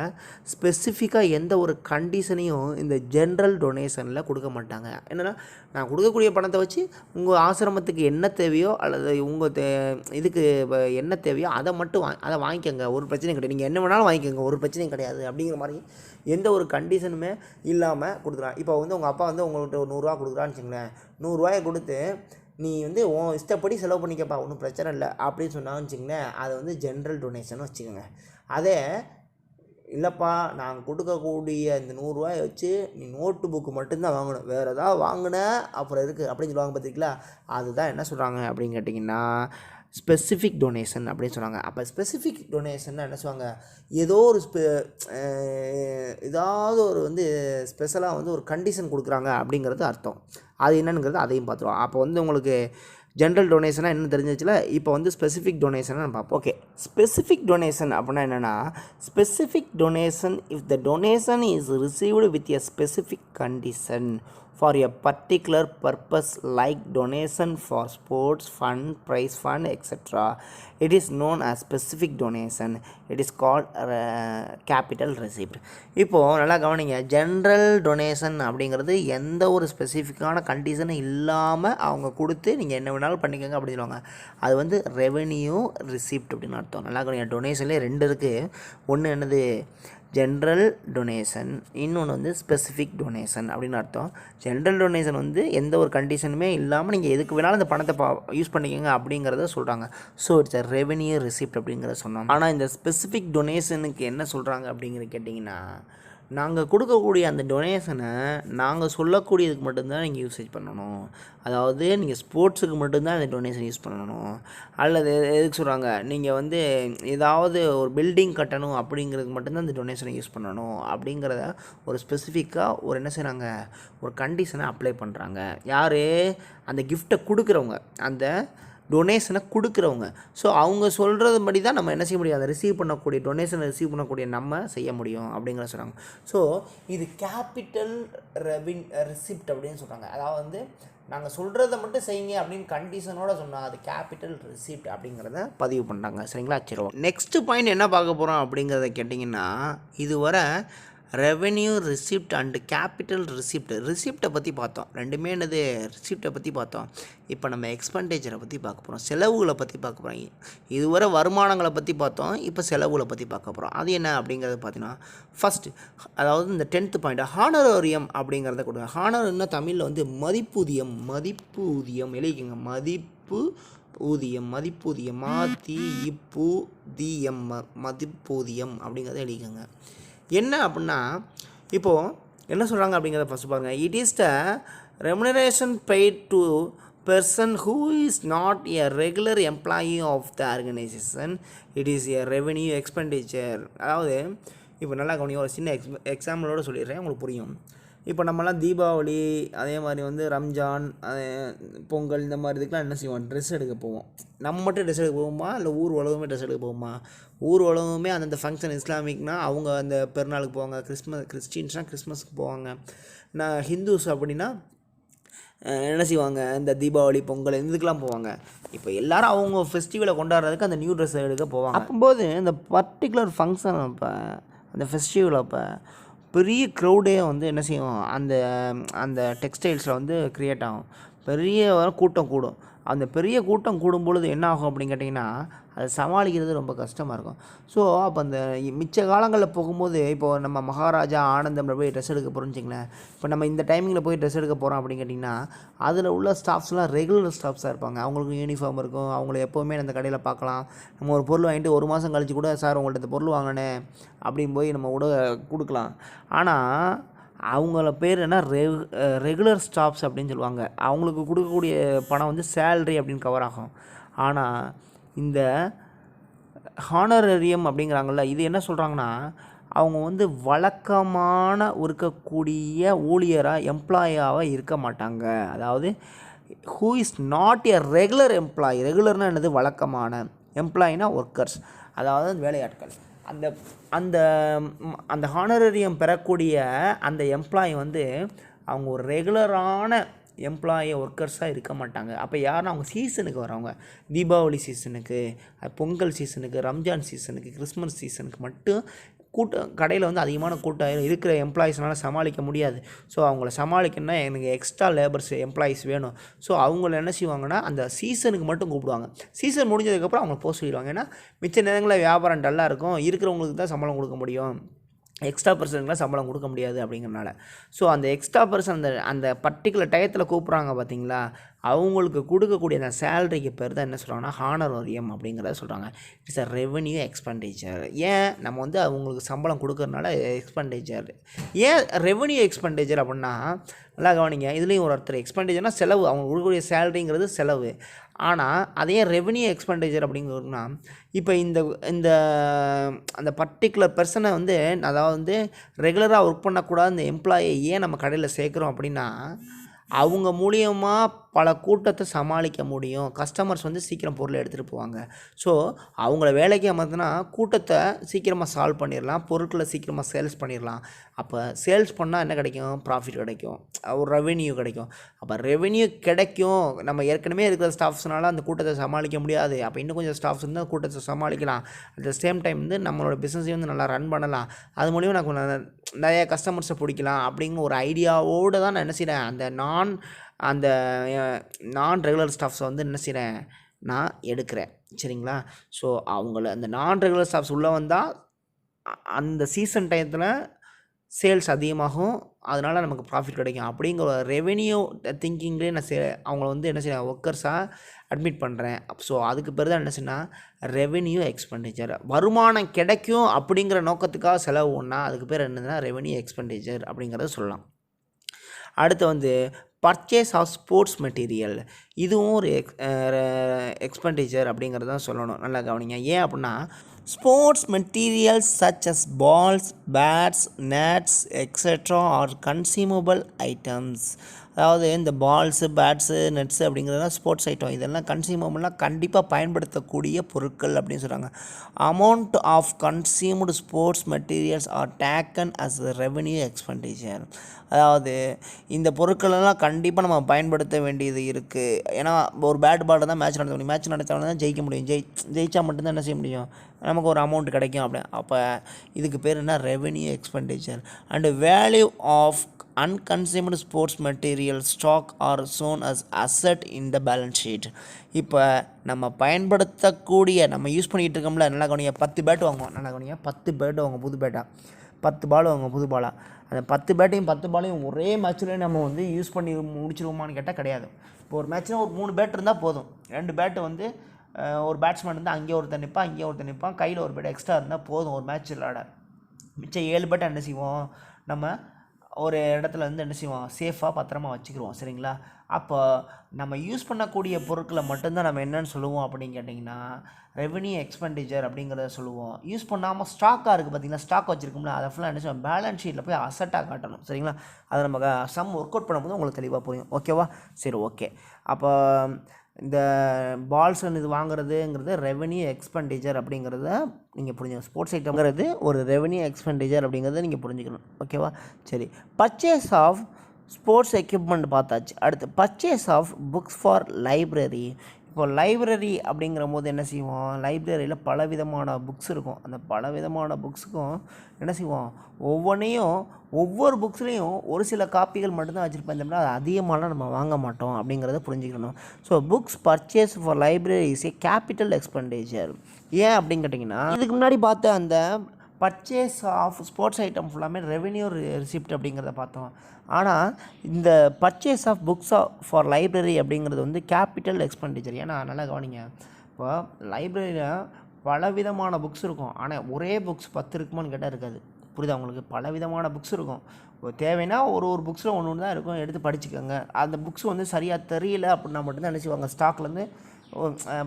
ஸ்பெசிஃபிக்காக எந்த ஒரு கண்டிஷனையும் இந்த ஜென்ரல் டொனேஷனில் கொடுக்க மாட்டாங்க. என்னென்னா, நான் கொடுக்கக்கூடிய பணத்தை வச்சு உங்கள் ஆசிரமத்துக்கு என்ன தேவையோ அல்லது உங்கள் இதுக்கு என்ன தேவையோ அதை மட்டும் அதை வாங்கிக்கோங்க, ஒரு பிரச்சனையும் கிடையாது, நீங்கள் என்ன வேணாலும் வாங்கிக்கோங்க, ஒரு பிரச்சனையும் கிடையாது அப்படிங்கிற மாதிரி எந்த ஒரு கண்டிஷனுமே இல்லாமல் கொடுக்குறான். இப்போ வந்து உங்கள் அப்பா வந்து உங்கள்கிட்ட ஒரு 100 ரூபா கொடுக்குறான்னு வச்சுங்களேன், 100 ரூபாயை கொடுத்து நீ வந்து உன் இஷ்டப்படி செலவு பண்ணிக்கப்பா, ஒன்றும் பிரச்சனை இல்லை அப்படின்னு சொன்னான்னு வச்சுங்களேன், அதை வந்து ஜென்ரல் டொனேஷன் வச்சுக்கோங்க. அதே இல்லைப்பா, நாங்கள் கொடுக்கக்கூடிய இந்த 100 ரூபாயை வச்சு நீ நோட்டு புக்கு மட்டும்தான் வாங்கணும், வேறு ஏதாவது வாங்கின அப்புறம் இருக்குது அப்படின்னு சொல்லுவாங்க பார்த்திங்களா, அதுதான் என்ன சொல்கிறாங்க அப்படின்னு கேட்டிங்கன்னா ஸ்பெசிஃபிக் டொனேஷன் அப்படின்னு சொன்னாங்க. அப்போ ஸ்பெசிஃபிக் டொனேஷன்னா என்ன சொல்லுவாங்க, ஏதோ ஒரு ஏதாவது ஒரு வந்து ஸ்பெஷலாக வந்து ஒரு கண்டிஷன் கொடுக்குறாங்க அப்படிங்கிறது அர்த்தம். அது என்னங்கிறது அதையும் பார்த்துருவோம். அப்போ வந்து உங்களுக்கு ஜென்ரல் டொனேஷனாக என்ன தெரிஞ்சிச்சுல, இப்போ வந்து ஸ்பெசிஃபிக் டொனேஷனை நம்ம பார்ப்போம். ஓகே, ஸ்பெசிஃபிக் டொனேஷன் அப்படின்னா என்னென்னா, specific donation if the donation is received with a specific condition. for a particular purpose like donation for sports fund, prize fund, etc. It is known as specific donation. It is called capital receipt. இப்போது நல்லா கவனிங்க, general donation அப்படிங்கிறது எந்த ஒரு ஸ்பெசிஃபிக்கான கண்டிஷனும் இல்லாமல் அவங்க கொடுத்து நீங்கள் என்ன வேணாலும் பண்ணிக்கோங்க அப்படின்னு சொல்லுவாங்க. அது வந்து ரெவென்யூ ரிசிப்ட் அப்படின்னு அர்த்தம். நல்லா கவனிங்க, டொனேஷன்லேயே 2 இருக்குது. ஒன்று என்னது ஜென்ரல் டொனேஷன், இன்னொன்று வந்து ஸ்பெசிஃபிக் டொனேஷன் அப்படின்னு அர்த்தம். ஜென்ரல் டொனேஷன் வந்து எந்த ஒரு கண்டிஷனுமே இல்லாமல் நீங்கள் எதுக்கு வேணாலும் அந்த பணத்தை யூஸ் பண்ணிக்கோங்க அப்படிங்கிறத சொல்கிறாங்க. So it's a revenue receipt அப்படிங்கிறத சொன்னோம். ஆனால் இந்த ஸ்பெசிஃபிக் டொனேஷனுக்கு என்ன சொல்கிறாங்க அப்படிங்கிறது கேட்டிங்கன்னா, நாங்கள் கொடுக்கக்கூடிய அந்த டொனேஷனை நாங்கள் சொல்லக்கூடியதுக்கு மட்டும்தான் நீங்கள் யூசேஜ் பண்ணணும். அதாவது நீங்கள் ஸ்போர்ட்ஸுக்கு மட்டும்தான் அந்த டொனேஷன் யூஸ் பண்ணணும். அல்லது எதுக்கு சொல்கிறாங்க, நீங்கள் வந்து ஏதாவது ஒரு பில்டிங் கட்டணும் அப்படிங்கிறதுக்கு மட்டும்தான் அந்த டொனேஷனை யூஸ் பண்ணணும் அப்படிங்கிறத ஒரு ஸ்பெசிஃபிக்காக ஒரு என்ன செய்கிறாங்க, ஒரு கண்டிஷனை அப்ளை பண்ணுறாங்க. யார்? அந்த கிஃப்ட்டை கொடுக்குறவங்க, அந்த டொனேஷனை கொடுக்குறவங்க. ஸோ அவங்க சொல்கிறது படி தான் நம்ம என்ன செய்ய முடியும், அதை ரிசீவ் பண்ணக்கூடிய டொனேஷனை ரிசீவ் பண்ணக்கூடிய நம்ம செய்ய முடியும் அப்படிங்கிற சொல்கிறாங்க. ஸோ இது கேபிட்டல் ரிசிப்ட் அப்படின்னு சொல்கிறாங்க. அதாவது வந்து நாங்கள் சொல்கிறத மட்டும் செய்யுங்க அப்படின்னு கண்டிஷனோட சொன்னால் அது கேபிட்டல் ரிசிப்ட் அப்படிங்கிறத பதிவு பண்ணுறாங்க. சரிங்களா? சரி, நெக்ஸ்ட்டு பாயிண்ட் என்ன பார்க்க போகிறோம் அப்படிங்கிறத கேட்டிங்கன்னா, இதுவரை revenue receipt and capital receipt, ரிசிப்டை பற்றி பார்த்தோம். ரெண்டுமே என்னது, ரிசிப்டை பற்றி பார்த்தோம். இப்போ நம்ம எக்ஸ்பெண்டிச்சரை பற்றி பார்க்க போகிறோம், செலவுகளை பற்றி பார்க்க போகிறோம். இதுவரை வருமானங்களை பற்றி பார்த்தோம், இப்போ செலவுகளை பற்றி பார்க்க போகிறோம். அது என்ன அப்படிங்கிறது பார்த்தீங்கன்னா, ஃபஸ்ட்டு அதாவது இந்த 10th பாயிண்ட் ஹானரோரியம் அப்படிங்கிறத கொடுங்க. ஹானர்னா தமிழில் வந்து மதிப்பூதியம், மதிப்பூதியம் எழுதிக்கங்க. மதிப்பூதியம் மதிப்பூதியம் அப்படிங்கிறத எழுதிக்கங்க. என்ன அப்படின்னா, இப்போது என்ன சொல்கிறாங்க அப்படிங்கிறத ஃபஸ்ட்டு பாருங்கள். It is the remuneration paid to person who is not a regular employee of the organization. It is a revenue expenditure. அதாவது இப்போ நல்லா கவனிங்க, ஒரு சின்ன எக்ஸாம்பிளோடு சொல்லிடுறேன், உங்களுக்கு புரியும். இப்போ நம்மலாம் தீபாவளி, அதே மாதிரி வந்து ரம்ஜான், பொங்கல், இந்த மாதிரி இதுக்கெலாம் என்ன செய்வோம், ட்ரெஸ் எடுக்க போவோம். நம்ம மட்டும் ட்ரெஸ் எடுக்க போவோமா, இல்லை ஊர் உலகமே ட்ரெஸ் எடுக்க போவோமா? ஊர் உலகமே அந்தந்த ஃபங்க்ஷன், இஸ்லாமிக்னா அவங்க அந்த பெருநாளுக்கு போவாங்க, கிறிஸ்டின்ஸ்னால் கிறிஸ்மஸ்க்கு போவாங்க, ஹிந்துஸ் அப்படின்னா என்ன செய்வாங்க, இந்த தீபாவளி, பொங்கல் இதுக்கெலாம் போவாங்க. இப்போ எல்லோரும் அவங்க ஃபெஸ்டிவலை கொண்டாடுறதுக்கு அந்த நியூ ட்ரெஸ் எடுக்க போவாங்க. அப்போது இந்த பர்டிகுலர் ஃபங்க்ஷன் அப்போ, அந்த ஃபெஸ்டிவல் அப்போ பெரிய க்ரௌடே வந்து என்ன செய்யும், அந்த டெக்ஸ்டைல்ஸில் வந்து க்ரியேட் ஆகும். பெரிய கூட்டம் கூடும். அந்த பெரிய கூட்டம் கூடும் பொழுது என்ன ஆகும் அப்படின்னு கேட்டிங்கன்னா, அதை சமாளிக்கிறது ரொம்ப கஷ்டமாக இருக்கும். ஸோ அப்போ அந்த மிச்ச காலங்களில் போகும்போது, இப்போது நம்ம மகாராஜா ஆனந்தமில் போய் ட்ரெஸ் எடுக்க போகிறோம்னு வச்சிங்களேன். இப்போ நம்ம இந்த டைமிங்கில் போய் ட்ரெஸ் எடுக்க போகிறோம் அப்படின்னு கேட்டிங்கன்னா, அதில் உள்ள ஸ்டாஃப்ஸ்லாம் ரெகுலர் ஸ்டாஃப்ஸாக இருப்பாங்க. அவங்களுக்கு யூனிஃபார்ம் இருக்கும், அவங்கள எப்போவுமே அந்த கடையில் பார்க்கலாம். நம்ம ஒரு பொருள் வாங்கிட்டு 1 மாதம் கழிச்சு கூட, சார் உங்கள்கிட்ட இந்த பொருள் வாங்கினேன் அப்படின்னு போய் நம்ம கூட கொடுக்கலாம். ஆனால் அவங்கள பேர் என்ன, ரெகுலர் ஸ்டாஃப்ஸ் அப்படின்னு சொல்லுவாங்க. அவங்களுக்கு கொடுக்கக்கூடிய பணம் வந்து சேல்ரி அப்படின்னு கவர் ஆகும். ஆனால் இந்த ஹானரரியம் அப்படிங்கிறாங்கல்ல, இது என்ன சொல்கிறாங்கன்னா, அவங்க வந்து வழக்கமான இருக்கக்கூடிய ஊழியராக, எம்ப்ளாயாக இருக்க மாட்டாங்க. அதாவது who is not a regular employee. ரெகுலர்னால் என்னது, வழக்கமான. எம்ப்ளாயினா ஒர்க்கர்ஸ், அதாவது வேலையாட்கள். அந்த அந்த ஹானரரியம் பெறக்கூடிய அந்த எம்ப்ளாயி வந்து அவங்க ஒரு ரெகுலரான எம்ப்ளாயி ஒர்க்கர்ஸாக இருக்க மாட்டாங்க. அப்போ யாருன்னா அவங்க சீசனுக்கு வரவங்க, தீபாவளி சீசனுக்கு, பொங்கல் சீசனுக்கு, ரம்ஜான் சீசனுக்கு, கிறிஸ்மஸ் சீசனுக்கு மட்டும் கடையில் வந்து அதிகமான கூட்டம் இருக்கிற எம்ப்ளாயிஸ்னால் சமாளிக்க முடியாது. ஸோ அவங்கள சமாளிக்கணும்னா எனக்கு எக்ஸ்ட்ரா லேபர்ஸ், எம்ப்ளாயிஸ் வேணும். ஸோ அவங்கள என்ன செய்வாங்கன்னா, அந்த சீசனுக்கு மட்டும் கூப்பிடுவாங்க. சீசன் முடிஞ்சதுக்கப்புறம் அவங்க போக சொல்லிடுவாங்க. ஏன்னா மிச்ச நேரங்களில் வியாபாரம் டல்லாக இருக்கும், இருக்கிறவங்களுக்கு தான் சம்பளம் கொடுக்க முடியும், எக்ஸ்ட்ரா பர்சனுக்குலாம் சம்பளம் கொடுக்க முடியாது அப்படிங்கிறனால. ஸோ அந்த எக்ஸ்ட்ரா பர்சன் அந்த பர்டிகுலர் டயத்தில் கூப்பிட்றாங்க பார்த்தீங்களா, அவங்களுக்கு கொடுக்கக்கூடிய அந்த சேலரிக்கு பேர் தான் என்ன சொல்கிறாங்கன்னா, ஹானரோரியம் அப்படிங்கிறத சொல்கிறாங்க. It's a revenue expenditure. ஏன் நம்ம வந்து அவங்களுக்கு சம்பளம் கொடுக்கறனால எக்ஸ்பெண்டிச்சர். ஏன் ரெவென்யூ எக்ஸ்பெண்டிச்சர் அப்படின்னா, நல்லா கவனிங்க, இதுலேயும் ஒரு ஒருத்தர் எக்ஸ்பெண்டிச்சர்னால் செலவு, அவங்க கொடுக்கக்கூடிய சேலரிங்கிறது செலவு. ஆனால் அதே ரெவென்யூ எக்ஸ்பெண்டிச்சர் அப்படிங்கிறதுனா, இப்போ இந்த அந்த பர்டிகுலர் பர்சனை வந்து, அதாவது வந்து ரெகுலராக ஒர்க் பண்ணக்கூடாது இந்த எம்ப்ளாயை ஏன் நம்ம கடையில் சேர்க்குறோம் அப்படின்னா, அவங்க மூலியமாக பல கூட்டத்தை சமாளிக்க முடியும். கஸ்டமர்ஸ் வந்து சீக்கிரம் பொருளை எடுத்துகிட்டு போவாங்க. ஸோ அவங்கள வேலைக்கு அமர்த்தினா கூட்டத்தை சீக்கிரமாக சால்வ் பண்ணிடலாம், பொருட்களை சீக்கிரமாக சேல்ஸ் பண்ணிடலாம். அப்போ சேல்ஸ் பண்ணால் என்ன கிடைக்கும்? ப்ராஃபிட் கிடைக்கும், ஒரு ரெவென்யூ கிடைக்கும். அப்போ ரெவென்யூ கிடைக்கும். நம்ம ஏற்கனவே இருக்கிற ஸ்டாஃப்ஸ்னால அந்த கூட்டத்தை சமாளிக்க முடியாது. அப்போ இன்னும் கொஞ்சம் ஸ்டாஃப்ஸ் வந்து அந்த கூட்டத்தை சமாளிக்கலாம். அட் த சேம் டைம் வந்து நம்மளோட பிஸ்னஸையும் வந்து நல்லா ரன் பண்ணலாம். அது மூலிமா நான் நிறைய கஸ்டமர்ஸை பிடிக்கலாம் அப்படிங்கிற ஒரு ஐடியாவோடு தான் நான் என்ன செய்கிறேன், அந்த நான் ரெகுலர் ஸ்டாஃப்ஸை வந்து என்ன செய்கிறேன், நான் எடுக்கிறேன். சரிங்களா? ஸோ அவங்கள அந்த நான் ரெகுலர் ஸ்டாஃப்ஸ் உள்ளே வந்தால் அந்த சீசன் டயத்தில் சேல்ஸ் அதிகமாகும், அதனால் நமக்கு ப்ராஃபிட் கிடைக்கும். அப்படிங்கிற ஒரு ரெவென்யூ திங்கிங்லேயே நான் அவங்கள வந்து என்ன செய்ய ஒர்க்கர்ஸாக அட்மிட் பண்ணுறேன். ஸோ அதுக்கு பேர் தான் என்ன செய்யணும், ரெவென்யூ எக்ஸ்பெண்டிச்சர். வருமானம் கிடைக்கும் அப்படிங்கிற நோக்கத்துக்காக செலவு ஒன்றா அதுக்கு பேர் என்னதுன்னா ரெவென்யூ எக்ஸ்பெண்டிச்சர் அப்படிங்கிறத சொல்லலாம். அடுத்து வந்து பர்ச்சேஸ் ஆஃப் ஸ்போர்ட்ஸ் மெட்டீரியல், இதுவும் ஒரு எக்ஸ்பெண்டிச்சர் அப்படிங்கிறத சொல்லணும். நல்லா கவனிங்க. ஏன் அப்படின்னா sports materials such as balls, bats, nets etcetera are consumable items. அதாவது இந்த பால்ஸு, பேட்ஸு, நெட்ஸு அப்படிங்கிறதுலாம் ஸ்போர்ட்ஸ் ஐட்டம். இதெல்லாம் கன்சியூமபிள்லாம் கண்டிப்பாக பயன்படுத்தக்கூடிய பொருட்கள் அப்படின்னு சொல்கிறாங்க. Amount of consumed sports materials are taken as revenue expenditure. அதாவது இந்த பொருட்களெல்லாம் கண்டிப்பாக நம்ம பயன்படுத்த வேண்டியது இருக்குது. ஏன்னா ஒரு பேட் பால் தான் மேட்ச் நடத்த முடியும். மேட்ச் நடத்தாலும் தான் ஜெயிக்க முடியும். ஜெயிச்சா மட்டும்தான் என்ன செய்ய முடியும், நமக்கு ஒரு அமௌண்ட் கிடைக்கும். அப்போ இதுக்கு பேர் என்ன, revenue expenditure. And value of unconsumed sports material stock or shown as asset in the balance sheet. இப்போ நம்ம பயன்படுத்தக்கூடிய, நம்ம யூஸ் பண்ணிகிட்டு இருக்கோம்ல, நல்லா கவனிங்க, 10 பேட் வாங்குவோம். நல்லா கவனிங்க, 10 பேட் வாங்க புது பேட்டாக, 10 பால் வாங்க புது பாலாக. அந்த 10 பேட்டையும் 10 பாலையும் ஒரே மேட்ச்லேயே நம்ம வந்து யூஸ் பண்ணி முடிச்சிருவோமான்னு கேட்டால் கிடையாது. இப்போ ஒரு மேட்ச்னால் ஒரு 3 பேட் இருந்தால் போதும். 2 பேட்டு வந்து ஒரு பேட்ஸ்மேன் இருந்தால் அங்கேயே ஒருத்தர் நிற்பான், அங்கேயே ஒருத்தர் நிற்பான், கையில் ஒரு பேட் எக்ஸ்ட்ரா இருந்தால் போதும் ஒரு மேட்ச் விளாட. மிச்சம் 7 பேட்டை என்ன செய்வோம், நம்ம ஒரு இடத்துல வந்து என்ன செய்வோம், சேஃபாக பத்திரமா வச்சுக்கிடுவோம். சரிங்களா? அப்போ நம்ம யூஸ் பண்ணக்கூடிய பொருட்களை மட்டும்தான் நம்ம என்னென்னு சொல்லுவோம் அப்படின்னு கேட்டிங்கன்னா ரெவென்யூ எக்ஸ்பெண்டிச்சர் அப்படிங்கிறத சொல்லுவோம். யூஸ் பண்ணாமல் ஸ்டாக்காக இருக்குது பார்த்தீங்கன்னா, ஸ்டாக் வச்சுருக்கோம்ல, அதை ஃபுல்லாக என்ன செய்வோம், பேலன்ஸ் ஷீட்டில் போய் அசட்டாக காட்டணும். சரிங்களா? அதை நம்ம சம் ஒர்க் அவுட் பண்ணும்போது உங்களுக்கு தெளிவாக புரியும். ஓகேவா? சரி, ஓகே. அப்போ இந்த பால்ஸ் இது வாங்குறதுங்கிறது ரெவென்யூ எக்ஸ்பெண்டிச்சர் அப்படிங்கிறத நீங்கள் புரிஞ்சுக்கணும். ஸ்போர்ட்ஸ் ஐட்டம்ங்கிறது ஒரு ரெவென்யூ எக்ஸ்பெண்டிச்சர் அப்படிங்கிறத நீங்கள் புரிஞ்சுக்கணும். ஓகேவா? சரி, பர்ச்சேஸ் ஆஃப் ஸ்போர்ட்ஸ் எக்யூப்மெண்ட் பார்த்தாச்சு. அடுத்து purchase of books for library. இப்போ லைப்ரரி அப்படிங்கிற போது என்ன செய்வோம், லைப்ரரியில் பலவிதமான புக்ஸ் இருக்கும். அந்த பலவிதமான புக்ஸுக்கும் என்ன செய்வோம், ஒவ்வொரு புக்ஸ்லேயும் ஒரு சில காப்பிகள் மட்டும்தான் வச்சுருப்பேன். அது அதிகமாகலாம் நம்ம வாங்க மாட்டோம் அப்படிங்கிறத புரிஞ்சுக்கணும். So books purchase for library is a capital expenditure. ஏன் அப்படின்னு கேட்டிங்கன்னா, இதுக்கு முன்னாடி பார்த்த அந்த பர்ச்சேஸ் ஆஃப் ஸ்போர்ட்ஸ் ஐட்டம் ஃபுல்லாமே ரெவென்யூ ரிசிப்ட் அப்படிங்கிறத பார்த்தோம். ஆனால் இந்த purchase of books for library அப்படிங்கிறது வந்து கேபிட்டல் எக்ஸ்பெண்டிச்சர். ஏன்னா நல்லா கவனிங்க, இப்போ லைப்ரரியில் பலவிதமான புக்ஸ் இருக்கும். ஆனால் ஒரே புக்ஸ் 10 இருக்குமான்னு கேட்டால் இருக்காது. புரியுதா உங்களுக்கு? பலவிதமான புக்ஸ் இருக்கும். தேவைன்னா ஒரு புக்ஸில் ஒன்று தான் இருக்கும், எடுத்து படிச்சுக்கோங்க. அந்த புக்ஸ் வந்து சரியாக தெரியல அப்படின்னா மட்டும்தான் என்ன செய்வாங்க, ஸ்டாக்லேருந்து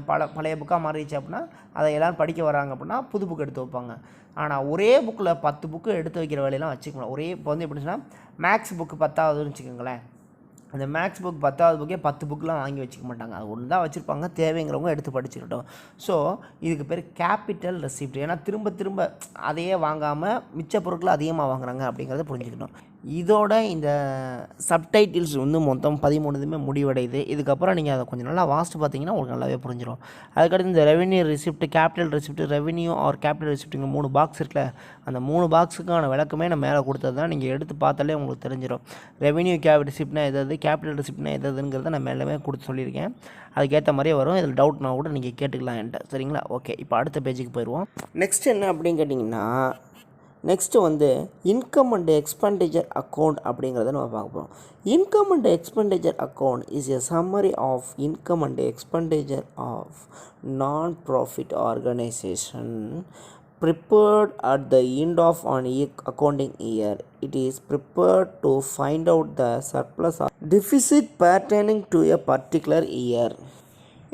பழைய புக்காக மாறிடுச்சு அப்படின்னா அதை எல்லோரும் படிக்க வராங்க அப்படின்னா புது புக் எடுத்து வைப்பாங்க. ஆனால் ஒரே புக்கில் 10 புக்கு எடுத்து வைக்கிற வேலையெல்லாம் வச்சுக்கலாம். இப்போ வந்து எப்படி சொன்னால் மேக்ஸ் புக்கு 10ஆவதுன்னு வச்சுக்கோங்களேன். அந்த மேக்ஸ் புக் 10ஆவது புக்கே 10 புக்கெலாம் வாங்கி வச்சுக்க மாட்டாங்க. அது ஒன்று தான் வச்சுருப்பாங்க, தேவைங்கிறவங்க எடுத்து படிச்சுக்கிட்டோம். ஸோ இதுக்கு பேர் கேபிட்டல் ரெசிப்ட். ஏன்னா திரும்ப அதையே வாங்காமல் மிச்ச பொருட்களை அதிகமாக வாங்குறாங்க அப்படிங்கிறத புரிஞ்சுக்கணும். இதோட இந்த சப்டைட்டில்ஸ் வந்து மொத்தம் 13 முடிவடையுது. இதுக்கப்புறம் நீங்கள் அதை கொஞ்சம் நல்லா வாசித்து பார்த்தீங்கன்னா உங்களுக்கு நல்லாவே புரிஞ்சிடும். அதுக்கடுத்து இந்த revenue receipt, capital receipt, revenue or capital ரிசிப்ட்டுங்க 3 பாக்ஸ் இருக்குல்ல, அந்த 3 பாக்ஸுக்கான விளக்கமே நான் மேலே கொடுத்தது தான். நீங்கள் எடுத்து பார்த்தாலே உங்களுக்கு தெரிஞ்சிடும். ரெவென்யூ ரிசிப்ட்னா எதாவது, கேபிட்டல் ரிசிப்ட்னா எதுங்கிறத நான் மேலே கொடுத்து சொல்லியிருக்கேன். அதுக்கேற்ற மாதிரியே வரும். இதில் டவுட்னா கூட நீங்கள் கேட்டுக்கலாம் என்கிட்ட. சரிங்களா? ஓகே, இப்போ அடுத்த பேஜுக்கு போயிடுவோம். நெக்ஸ்ட் என்ன அப்படின்னு கேட்டிங்கன்னா, நெக்ஸ்ட்டு வந்து இன்கம் அண்ட் எக்ஸ்பெண்டிச்சர் அக்கௌண்ட் அப்படிங்கிறத நம்ம பார்க்க போகிறோம். Income and expenditure account is a summary of income and expenditure of non profit organisation prepared at the end of an accounting year. It is prepared to find out the surplus or deficit pertaining to a particular year.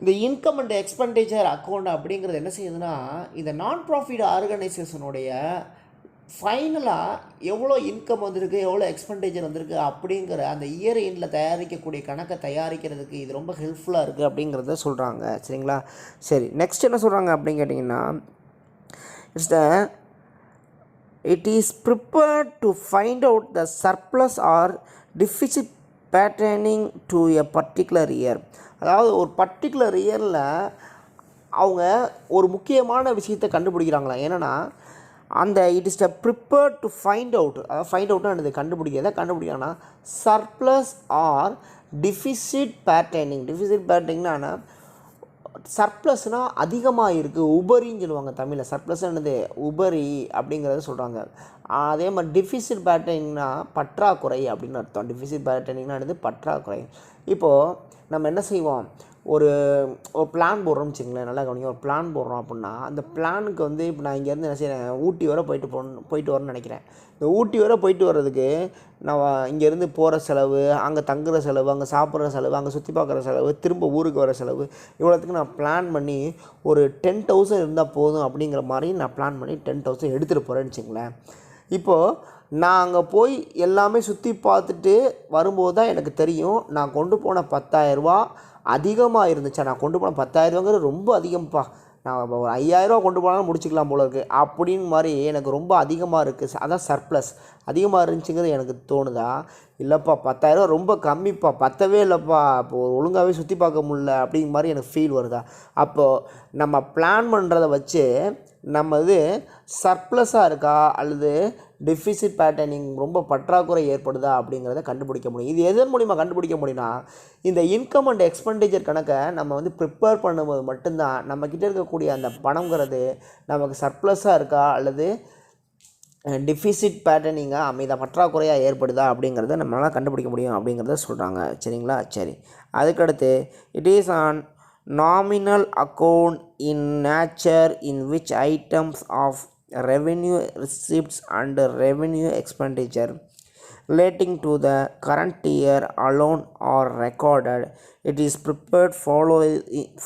இந்த income and expenditure account அப்படிங்கிறது என்ன செய்யுதுன்னா, இந்த நான் profit ஆர்கனைசேஷனுடைய ஃபைனலாக எவ்வளோ income வந்திருக்கு, எவ்வளோ எக்ஸ்பெண்டிச்சர் வந்திருக்கு அப்படிங்கிற அந்த இயர் எண்டில் தயாரிக்கக்கூடிய கணக்கை தயாரிக்கிறதுக்கு இது ரொம்ப ஹெல்ப்ஃபுல்லாக இருக்குது அப்படிங்கிறத சொல்கிறாங்க. சரிங்களா? சரி, நெக்ஸ்ட் என்ன சொல்கிறாங்க அப்படின்னு கேட்டிங்கன்னா, it is prepared to find out the surplus or deficit pertaining to a particular year. அதாவது ஒரு பர்டிகுலர் இயரில் அவங்க ஒரு முக்கியமான விஷயத்தை கண்டுபிடிக்கிறாங்களா. என்னென்னா அந்த it is prepared to find out, அதாவது ஃபைண்ட் அவுட்னா என்னது, கண்டுபிடிக்கிறாங்கன்னா surplus or deficit patterning. Deficit பேட்டர்னிங்னா சர்ப்ளஸ்னால் அதிகமாக இருக்குது, உபரின்னு சொல்லுவாங்க தமிழில். சர்ப்ளஸ் என்னது, உபரி அப்படிங்கிறத சொல்கிறாங்க. அதே மாதிரி டிஃபிசிட் பேட்டர்னிங்னா பற்றாக்குறை அப்படின்னு அர்த்தம். டிஃபிசிட் பேட்டர்னிங்னா என்னது, பற்றாக்குறை. இப்போது நம்ம என்ன செய்வோம், ஒரு பிளான் போடுறோம்னு வச்சுங்களேன். நல்லா கவனிங்க, ஒரு பிளான் போடுறோம் அப்படின்னா அந்த பிளானுக்கு வந்து இப்போ நான் இங்கேருந்து என்ன செய்கிறேன், ஊட்டி வரை போயிட்டு வரேன்னு நினைக்கிறேன். இந்த ஊட்டி வரை போயிட்டு வர்றதுக்கு நான் இங்கேருந்து போகிற செலவு, அங்கே தங்குற செலவு, அங்கே சாப்பிட்ற செலவு, அங்கே சுற்றி பார்க்குற செலவு, திரும்ப ஊருக்கு வர செலவு, இவ்வளோத்துக்கு நான் பிளான் பண்ணி ஒரு 10,000 இருந்தால் போதும் அப்படிங்கிற மாதிரி நான் பிளான் பண்ணி 10,000 எடுத்துகிட்டு போகிறேன்னு வச்சுங்களேன். இப்போது நான் அங்கே போய் எல்லாமே சுற்றி பார்த்துட்டு வரும்போது தான் எனக்கு தெரியும், நான் கொண்டு போன 10,000 அதிகமாக இருந்துச்சா. நான் கொண்டு போன 10,000ங்கிறது ரொம்ப அதிகம்ப்பா, நான் ஒரு 5,000 கொண்டு போனாலும் முடிச்சிக்கலாம் போல இருக்குது அப்படின்னு மாதிரி எனக்கு ரொம்ப அதிகமாக இருக்குது. அதான் சர்ப்ளஸ் அதிகமாக இருந்துச்சுங்கிறது எனக்கு தோணுதா, இல்லைப்பா 10,000 ரொம்ப கம்மிப்பா, பத்தவே இல்லைப்பா, இப்போது ஒழுங்காகவே சுற்றி பார்க்க முடியல அப்படிங்கிற மாதிரி எனக்கு ஃபீல் வருதா. அப்போது நம்ம பிளான் பண்ணுறதை வச்சு நம்ம இது சர்ப்ளஸாக இருக்கா அல்லது டெஃபிசிட் பேட்டர்னிங் ரொம்ப பற்றாக்குறை ஏற்படுதா அப்படிங்கிறத கண்டுபிடிக்க முடியும். இது எதன் மூலிமா கண்டுபிடிக்க முடியும்னா, இந்த இன்கம் அண்ட் எக்ஸ்பெண்டிச்சர் கணக்கை நம்ம வந்து ப்ரிப்பேர் பண்ணும்போது மட்டும்தான் நம்மக்கிட்ட இருக்கக்கூடிய அந்த பணங்கிறது நமக்கு சர்ப்ளஸாக இருக்கா அல்லது டிஃபிசிட் பேட்டர்னிங்காக அமைதா, பற்றாக்குறையாக ஏற்படுதா அப்படிங்கிறத நம்மளால் கண்டுபிடிக்க முடியும் அப்படிங்கிறத சொல்கிறாங்க. சரிங்களா? சரி, அதுக்கடுத்து it is on nominal account in nature in which items of revenue receipts and revenue expenditure relating to the current year alone are recorded. It is prepared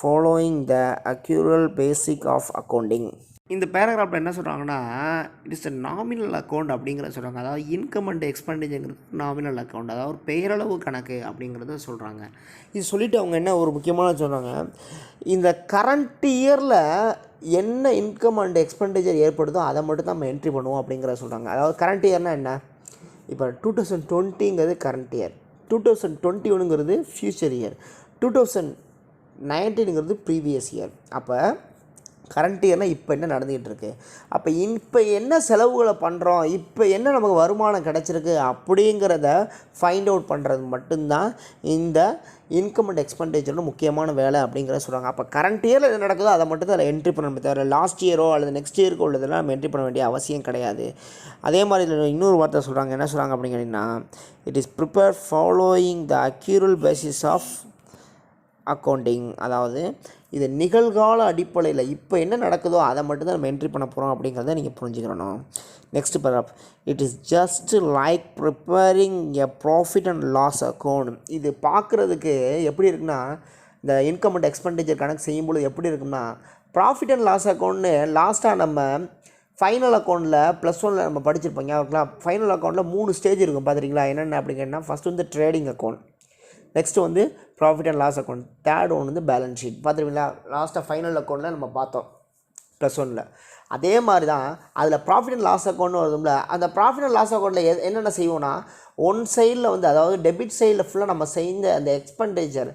following the accrual basic of accounting. இந்த பேராகிராஃபில் என்ன சொல்கிறாங்கன்னா, it is nominal account அப்படிங்கிறத சொல்கிறாங்க. அதாவது income and எக்ஸ்பெண்டிச்சருங்கிறது nominal account, அதாவது ஒரு பெயரளவு கணக்கு அப்படிங்கிறத சொல்கிறாங்க. இது சொல்லிவிட்டு அவங்க என்ன ஒரு முக்கியமான சொல்கிறாங்க, இந்த கரண்ட் இயரில் என்ன இன்கம் அண்ட் எக்ஸ்பெண்டிச்சர் ஏற்படுதோ அதை மட்டும் தான் நம்ம என்ட்ரி பண்ணுவோம் அப்படிங்கிறத சொல்கிறாங்க. அதாவது கரண்ட் இயர்னால் என்ன, இப்போ 2020ங்கிறது கரண்ட் இயர், 2021ங்கிறது ஃப்யூச்சர் இயர், 2019ங்கிறது ப்ரீவியஸ் இயர். அப்போ கரண்ட் இயர்னால் இப்போ என்ன நடந்துகிட்டு இருக்குது, அப்போ இப்போ என்ன செலவுகளை பண்ணுறோம், இப்போ என்ன நமக்கு வருமானம் கிடச்சிருக்கு அப்படிங்கிறத ஃபைண்ட் அவுட் பண்ணுறது மட்டும்தான் இந்த இன்கம் அண்ட் எக்ஸ்பெண்டிச்சரோட முக்கியமான வேலை அப்படிங்கிறத சொல்கிறாங்க. அப்போ கரண்ட் இயரில் என்ன நடக்குதோ அதை மட்டும் தான் அதில் என்ட்ரி பண்ண தவிர லாஸ்ட் இயரோ அல்லது நெக்ஸ்ட் இயருக்கோ உள்ளதெல்லாம் நம்ம என்ட்ரி பண்ண வேண்டிய அவசியம் கிடையாது. அதே மாதிரி இதில் இன்னொரு வார்த்தை சொல்கிறாங்க, என்ன சொல்கிறாங்க அப்படின்னு கேட்டிங்கன்னா, it is prepare following the accrual basis of accounting. அதாவது இது நிகழ்கால அடிப்படையில் இப்போ என்ன நடக்குதோ அதை மட்டும்தான் நம்ம என்ட்ரி பண்ண போகிறோம் அப்படிங்கிறத நீங்கள் புரிஞ்சுக்கணும். Next para, it is just like preparing a profit and loss account. இது பார்க்குறதுக்கு எப்படி இருக்குன்னா, இந்த இன்கம் அண்ட் எக்ஸ்பெண்டிச்சர் கணக்கு செய்யும்போது எப்படி இருக்குன்னா, ப்ராஃபிட் அண்ட் லாஸ் அக்கௌண்ட்னு லாஸ்ட்டாக நம்ம ஃபைனல் அக்கௌண்ட்டில் +1 நம்ம படிச்சிருப்போங்க. ஓகேங்களா? ஃபைனல் அக்கௌண்ட்டில் 3 ஸ்டேஜ் இருக்கும், பார்த்துருக்கீங்களா? என்னென்ன அப்படிங்கன்னா, ஃபஸ்ட்டு வந்து ட்ரேடிங் அக்கௌண்ட், நெக்ஸ்ட்டு வந்து profit and loss account, third ஒன்று வந்து பேலன்ஸ் ஷீட். பார்த்துருவீங்களா? லாஸ்ட்டாக ஃபைனல் அக்கௌண்ட்டில் நம்ம பார்த்தோம் +1. அதே மாதிரி தான் அதில் ப்ராஃபிட் அண்ட் லாஸ் அக்கௌண்ட்னு வருதும்ல, அந்த ப்ராஃபிட் அண்ட் லாஸ் அக்கௌண்ட்டில் என்னென்ன செய்வோம்னா, ஒன் சைடில் வந்து அதாவது டெபிட் சைடில் ஃபுல்லாக நம்ம செய்த அந்த எக்ஸ்பெண்டிச்சர்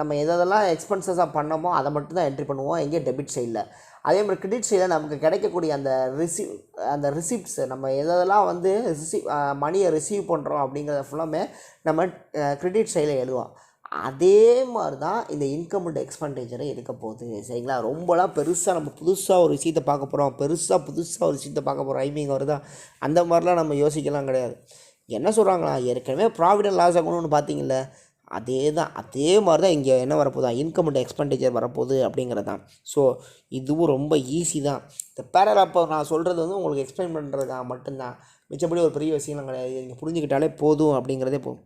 நம்ம எதெல்லாம் எக்ஸ்பென்சஸாக பண்ணோமோ அதை மட்டும் தான் என்ட்ரி பண்ணுவோம் எங்கே, டெபிட் சைடில். அதே மாதிரி கிரெடிட் சைடில் நமக்கு கிடைக்கக்கூடிய அந்த ரிசிப்ட்ஸ் நம்ம எதெல்லாம் வந்து மணியை ரிசீவ் பண்ணுறோம் அப்படிங்கிறத ஃபுல்லாமே நம்ம கிரெடிட் சைடில் எழுதுவோம். அதே மாதிரி தான் இந்த இன்கம் அண்ட் எக்ஸ்பெண்டிச்சரை இருக்க போகுது. சரிங்களா? ரொம்பலாம் பெருசாக நம்ம புதுசாக ஒரு விஷயத்தை பார்க்க போகிறோம், புதுசாக ஒரு விஷயத்தை பார்க்க போகிறோம், ரைமிங் வருதா, அந்த மாதிரிலாம் நம்ம யோசிக்கலாம் கிடையாது. என்ன சொல்கிறாங்களா, ஏற்கனவே ப்ராஃபிட் அண்ட் லாஸ் அக்கௌண்ட்னு பார்த்தீங்கல்ல, அதே மாதிரி தான் இங்கே என்ன வரப்போதா, இன்கம் அண்ட் எக்ஸ்பெண்டிச்சர் வரப்போகுது அப்படிங்கிறது தான். ஸோ இதுவும் ரொம்ப ஈஸி தான். இந்த பேராகிராஃபை நான் சொல்கிறது வந்து உங்களுக்கு எக்ஸ்பிளைன் பண்ணுறது தான் மட்டும்தான், மிச்சப்படி ஒரு பெரிய விஷயம்லாம் கிடையாது. நீங்கள் புரிஞ்சுக்கிட்டாலே போதும் அப்படிங்கிறதே போதும்.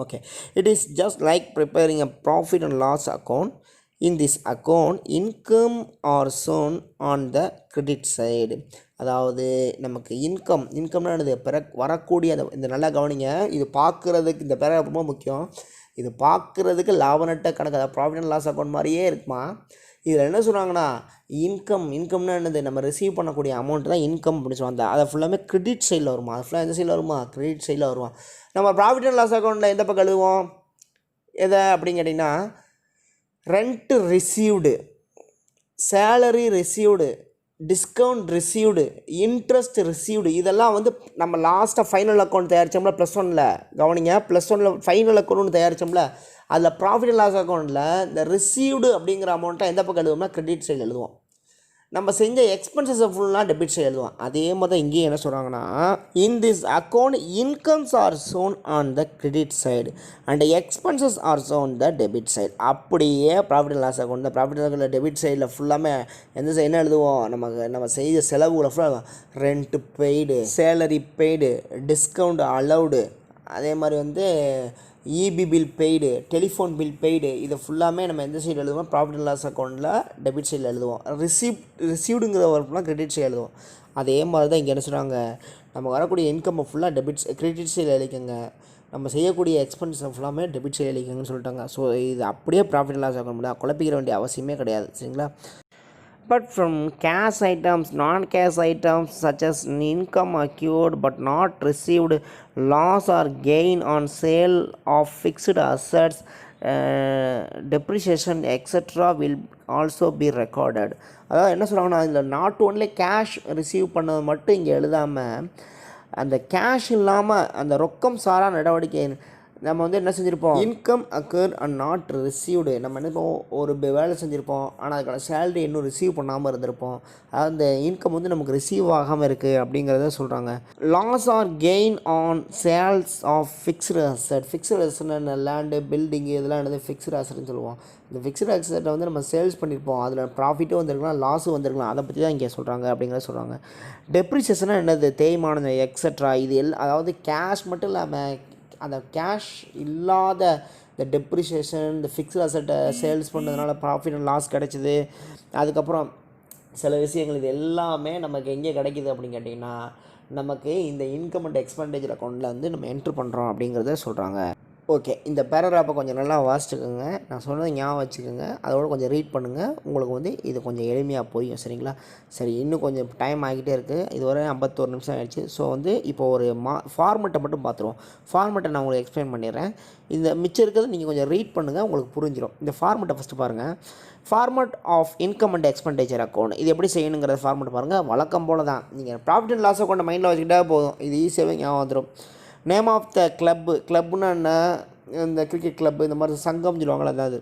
Okay, it is just like preparing a profit and loss account In this account, income are shown on the credit side. அதாவது நமக்கு இன்கம்னா என்னது வரக்கூடிய அந்த இந்த நல்லா கவனிங்க, இது பார்க்குறதுக்கு இந்த பேர ரொம்ப முக்கியம். இது பார்க்குறதுக்கு லாப நட்ட கணக்கு, அதாவது ப்ராஃபிட் அண்ட் லாஸ் அக்கௌண்ட் மாதிரியே இருக்குமா. இதில் என்ன சொல்கிறாங்கன்னா இன்கம்னா என்னது, நம்ம ரிசீவ் பண்ணக்கூடிய அமௌண்ட் தான் இன்கம் அப்படின்னு சொல்லுவாங்க. அதை ஃபுல்லாமே கிரெடிட் சைடில் வருமா, அது ஃபுல்லாக எந்த சைடில் வருமா, கிரெடிட் சைடில் வருமா. நம்ம ப்ராஃபிட் அண்ட் லாஸ் அக்கௌண்ட்டில் எந்த பக்கம் எழுதுவோம் எதை அப்படின்னு கேட்டிங்கன்னா, rent received, salary received, discount received, interest received, இதெல்லாம் வந்து நம்ம லாஸ்ட்டாக ஃபைனல் அக்கௌண்ட் தயாரித்தோம்ல +1ல் கவனிங்க, +1ல் ஃபைனல் அக்கௌண்ட் ஒன்று தயாரித்தோம்ல, அதில் ப்ராஃபிட் அண்ட் லாஸ் அக்கௌண்ட்டில் இந்த ரிசீவ்டு அப்படிங்கிற அமௌண்ட்டை எந்த பக்கம் எழுதுவோம்னா கிரெடிட் சைடு எழுதுவோம். நம்ம செஞ்ச எக்ஸ்பென்சஸை ஃபுல்லாக டெபிட் சைடு எழுதுவோம். அதே மாதிரி தான் இங்கேயும் என்ன சொல்கிறாங்கன்னா, in this account incomes are shown on the credit side and expenses are shown the debit side. அப்படியே profit and loss account, profit and loss debit சைடில் ஃபுல்லாமே எந்த சைடு என்ன எழுதுவோம், நம்ம செய்த செலவுகளை ஃபுல்லாக rent paid, salary paid, discount allowed, அதே மாதிரி வந்து EB bill paid, telephone bill paid, இதை ஃபுல்லாமே நம்ம எந்த சைடு எழுதுவோம், ப்ராஃபிட் அண்ட் லாஸ் அக்கௌண்ட்டில் டெபிட் சைடில் எழுதுவோம். ரிசீவ்டுங்கிற ஒர்க்லாம் கிரெடிட் சைடு எழுதுவோம். அதே மாதிரி தான் இங்கே என்ன சொல்கிறாங்க, நம்ம வரக்கூடிய இன்கம் ஃபுல்லாக கிரெடிட் சைடில் எழுதிக்கங்க, நம்ம செய்யக்கூடிய எக்ஸ்பென்ஸை ஃபுல்லாமே டெபிட் சைடு எழுதிக்கங்கன்னு சொல்லிட்டாங்க. ஸோ இது அப்படியே ப்ராஃபிட் அண்ட் லாஸ் அக்கௌண்ட் தான், குழப்பிக்கிற வேண்டிய அவசியமே கிடையாது. சரிங்களா. But from cash items, non-cash items such as income accrued but not received, loss or gain on sale of fixed assets, depreciation etc. will also be recorded. அதாவது என்ன சொல்கிறாங்கன்னா, இதில் not only cash receive பண்ணது மட்டும் இங்கே எழுதாமல், அந்த cash இல்லாமல் அந்த ரொக்கம் சாரா நடவடிக்கை நம்ம வந்து என்ன செஞ்சுருப்போம், income occur and not received. நம்ம என்ன ஒரு வேலை செஞ்சுருப்போம், ஆனால் அதுக்கான சேலரி இன்னும் ரிசீவ் பண்ணாமல் இருந்திருப்போம். அந்த இன்கம் வந்து நமக்கு ரிசீவ் ஆகாமல் இருக்குது அப்படிங்கிறத சொல்கிறாங்க. Loss or gain on sales of fixed asset. Fixed asset land, building, இதெல்லாம் என்னது ஃபிக்ஸ்டு அசட்னு சொல்லுவோம். இந்த ஃபிக்ஸ்டு அசட்டை வந்து நம்ம சேல்ஸ் பண்ணியிருப்போம், அதில் ப்ராஃபிட்டும் வந்திருக்கலாம், லாஸும் வந்திருக்கலாம். அதை பற்றி தான் இங்கே சொல்கிறாங்க அப்படிங்கிறத சொல்கிறாங்க. டெப்ரிசியேஷனாக என்னது, தேய்மானம் எக்ஸட்ரா. இது அதாவது கேஷ் மட்டும் இல்லாமல் அந்த கேஷ் இல்லாத இந்த டெப்ரிசியேஷன், இந்த ஃபிக்ஸ்டு அசட்டை சேல்ஸ் பண்ணுறதுனால ப்ராஃபிட் அண்ட் லாஸ் கிடைச்சிது, அதுக்கப்புறம் சில விஷயங்கள், இது எல்லாமே நமக்கு எங்கே கிடைக்கிது அப்படின்னு கேட்டிங்கன்னா, நமக்கு இந்த இன்கம் அண்ட் எக்ஸ்பெண்டிச்சர் அக்கௌண்ட்டில் வந்து நம்ம என்ட்ரு பண்ணுறோம் அப்படிங்கிறத சொல்கிறாங்க. ஓகே, இந்த பேராகிராஃபை கொஞ்சம் நல்லா வாசிச்சுக்கோங்க, நான் சொன்னதை ஞாபகம் வச்சுக்கோங்க, அதோட கொஞ்சம் ரீட் பண்ணுங்கள், உங்களுக்கு வந்து இது கொஞ்சம் எளிமையாக புரியும். சரிங்களா. சரி, இன்னும் கொஞ்சம் டைம் ஆகிட்டே இருக்குது, இதுவரை 51 நிமிஷம் ஆகிடுச்சு. ஸோ வந்து இப்போ ஒரு ஃபார்மெட்டை மட்டும் பார்த்துருவோம். ஃபார்மெட்டை நான் உங்களுக்கு எக்ஸ்பிளைன் பண்ணிடுறேன். இந்த மிச்சம் இருக்கிறது நீங்கள் கொஞ்சம் ரீட் பண்ணுங்கள், உங்களுக்கு புரிஞ்சிடும். இந்த ஃபார்மெட்டை ஃபஸ்ட்டு பாருங்கள். Format of income and expenditure account, இது எப்படி செய்யணுங்கிறத ஃபார்மெட் பாருங்கள். வழக்கம் போல் தான், நீங்கள் ப்ராஃபிட் அண்ட் லாஸ் அக்கௌண்ட்டை மைண்டில் வச்சுக்கிட்டா போதும், இது ஈஸியாகவே ஞாபகம் வந்துடும். நேம் ஆஃப் த கிளப்புன்னா என்ன, இந்த கிரிக்கெட் கிளப்பு, இந்த மாதிரி சங்கம் சொல்லுவாங்களே, அதாவது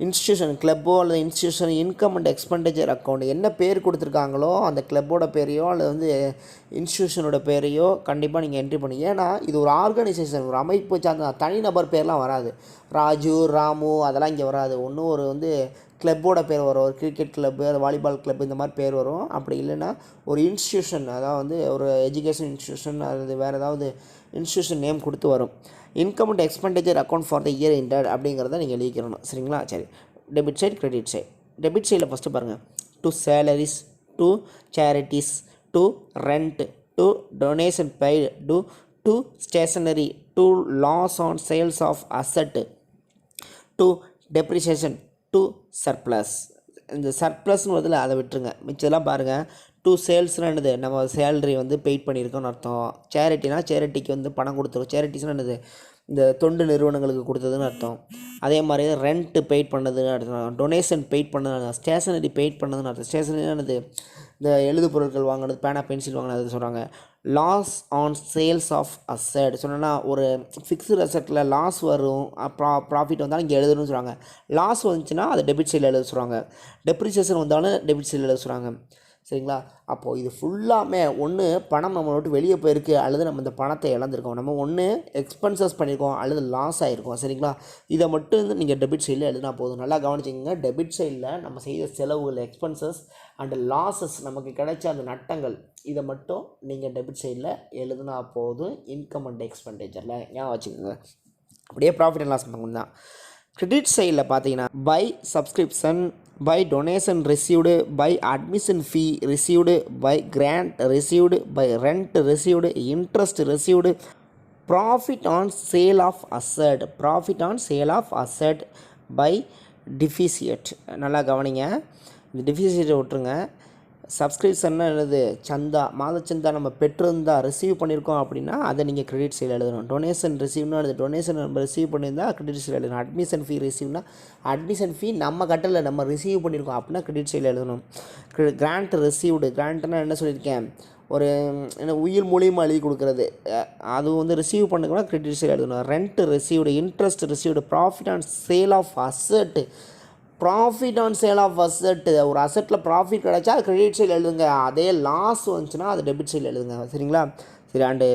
இன்ஸ்டியூஷன், கிளப்போ அல்லது institution income and expenditure account என்ன பேர் கொடுத்துருக்காங்களோ அந்த கிளப்போட பேரையோ அல்லது வந்து இன்ஸ்டியூஷனோட பேரையோ கண்டிப்பாக நீங்கள் என்ட்ரி பண்ணி. ஏன்னா இது ஒரு ஆர்கனைசேஷன், ஒரு அமைப்பு சார்ந்த தனிநபர் பேர்லாம் வராது. ராஜு, ராமு அதெல்லாம் இங்கே வராது. ஒன்றும் ஒரு வந்து கிளப்போட பேர் வரும், ஒரு கிரிக்கெட் கிளப்பு, அது வாலிபால் கிளப்பு, இந்த மாதிரி பேர் வரும். அப்படி இல்லைன்னா ஒரு இன்ஸ்டியூஷன், அதாவது வந்து ஒரு எஜுகேஷன் இன்ஸ்டியூஷன், அது வேறு ஏதாவது இன்ஸ்டியூஷன் நேம் கொடுத்து வரும். Income and expenditure account for the year ended அப்படிங்கிறத நீங்கள் எழுதிக்கிறணும். சரிங்களா. சரி, debit side, credit side. Debit சைடில் ஃபஸ்ட்டு பாருங்கள், to salaries, to charities, to rent, to donation paid, to stationery, to loss on sales of asset, to depreciation, to surplus. இந்த சர்ப்ளஸ்னு பதில் அதை விட்டுருங்க, மிச்சதெல்லாம் பாருங்கள். டு சேல்ஸ்னால் என்னது, நம்ம சேலரி வந்து பெய்ட் பண்ணியிருக்கோன்னு அர்த்தம். சேரிட்டினா சேரிட்டிக்கு வந்து பணம் கொடுத்துரும். சேரிட்டிஸ்னால் என்னது, இந்த தொண்டு நிறுவனங்களுக்கு கொடுத்ததுன்னு அர்த்தம். அதே மாதிரி ரெண்ட்டு பெய்ட் பண்ணதுன்னு அர்த்தம். டொனேஷன் பெய்ட் பண்ணது, ஸ்டேஷனரி பெய்ட் பண்ணதுன்னு அர்த்தம். ஸ்டேஷனரி என்னது, இந்த எழுது பொருட்கள் வாங்கினது, பேனா பென்சில் வாங்கினது, அது சொல்கிறாங்க. Loss on sales of asset சொன்னா, ஒரு ஃபிக்ஸ்டு அசட்டில் லாஸ் வரும், ப்ராஃபிட் வந்தாலும் இங்கே எழுதணும்னு சொல்கிறாங்க. லாஸ் வந்துச்சுன்னா அதை டெபிட் சைடில் எழுத சொல்கிறாங்க. டெப்ரிசியேஷன் வந்தாலும் டெபிட் சைடில் எழுத சொல்கிறாங்க. சரிங்களா. அப்போது இது ஃபுல்லாமே ஒன்று பணம் நம்மளை விட்டு வெளியே போயிருக்கு, அல்லது நம்ம இந்த பணத்தை இழந்திருக்கோம். நம்ம ஒன்று எக்ஸ்பென்சஸ் பண்ணியிருக்கோம் அல்லது லாஸ் ஆகிருக்கோம். சரிங்களா. இதை மட்டும் வந்து நீங்கள் டெபிட் சைடில் எழுதினா போதும். நல்லா கவனிச்சிங்க. டெபிட் சைடில் நம்ம செய்த செலவுகள், எக்ஸ்பென்சஸ் அண்டு லாஸஸ், நமக்கு கிடைச்ச அந்த நட்டங்கள், இதை மட்டும் நீங்கள் டெபிட் சைடில் எழுதினா போதும். இன்கம் அண்ட் எக்ஸ்பெண்டிச்சரில் ஞாபகம் வச்சுக்கோங்க. அப்படியே ப்ராஃபிட் அண்ட் லாஸ் தான். கிரெடிட் சைடில் பார்த்தீங்கன்னா by subscription, by donation received, by admission fee received, by grant received, by rent received, interest received, profit on sale of asset, profit on sale of asset, by deficit. நல்லா கவனிங்க, இந்த டிஃபிசியட்டை விட்டுருங்க. சப்ஸ்கிரிப்ஷன்னா என்னது, சந்தா, மாதச்சந்தா நம்ம பெற்றிருந்தா ரிசீவ் பண்ணியிருக்கோம் அப்படின்னா அதை நீங்கள் கிரெடிட் சைடில் எழுதணும். டொனேஷன் ரிசீவ்னா அது டொனேஷன் நம்ம ரிசீவ் பண்ணியிருந்தால் கிரெடிட் சைடில் எழுதணும். அட்மிஷன் ஃபீ ரிசீவ்னா அட்மிஷன் ஃபீ நம்ம கட்டலை, நம்ம ரிசீவ் பண்ணியிருக்கோம் அப்படின்னா கிரெடிட் சைடில் எழுதணும். கிராண்ட் ரிசீவ்டு, கிராண்ட்னா என்ன சொல்லியிருக்கேன், ஒரு என்ன உயிர் மூலியமாக எழுதி கொடுக்குறது, அது வந்து ரிசீவ் பண்ணுறதுனா கிரெடிட் சைடில் எழுதணும். Rent received, interest received, profit on sale of asset, profit on sale of asset, ஒரு அசட்டில் ப்ராஃபிட் கிடச்சா அது கிரெடிட் சைடில் எழுதுங்க. அதே லாஸ் வந்துச்சுன்னா அது டெபிட் சைடில் எழுதுங்க. சரிங்களா? சரி. அண்டு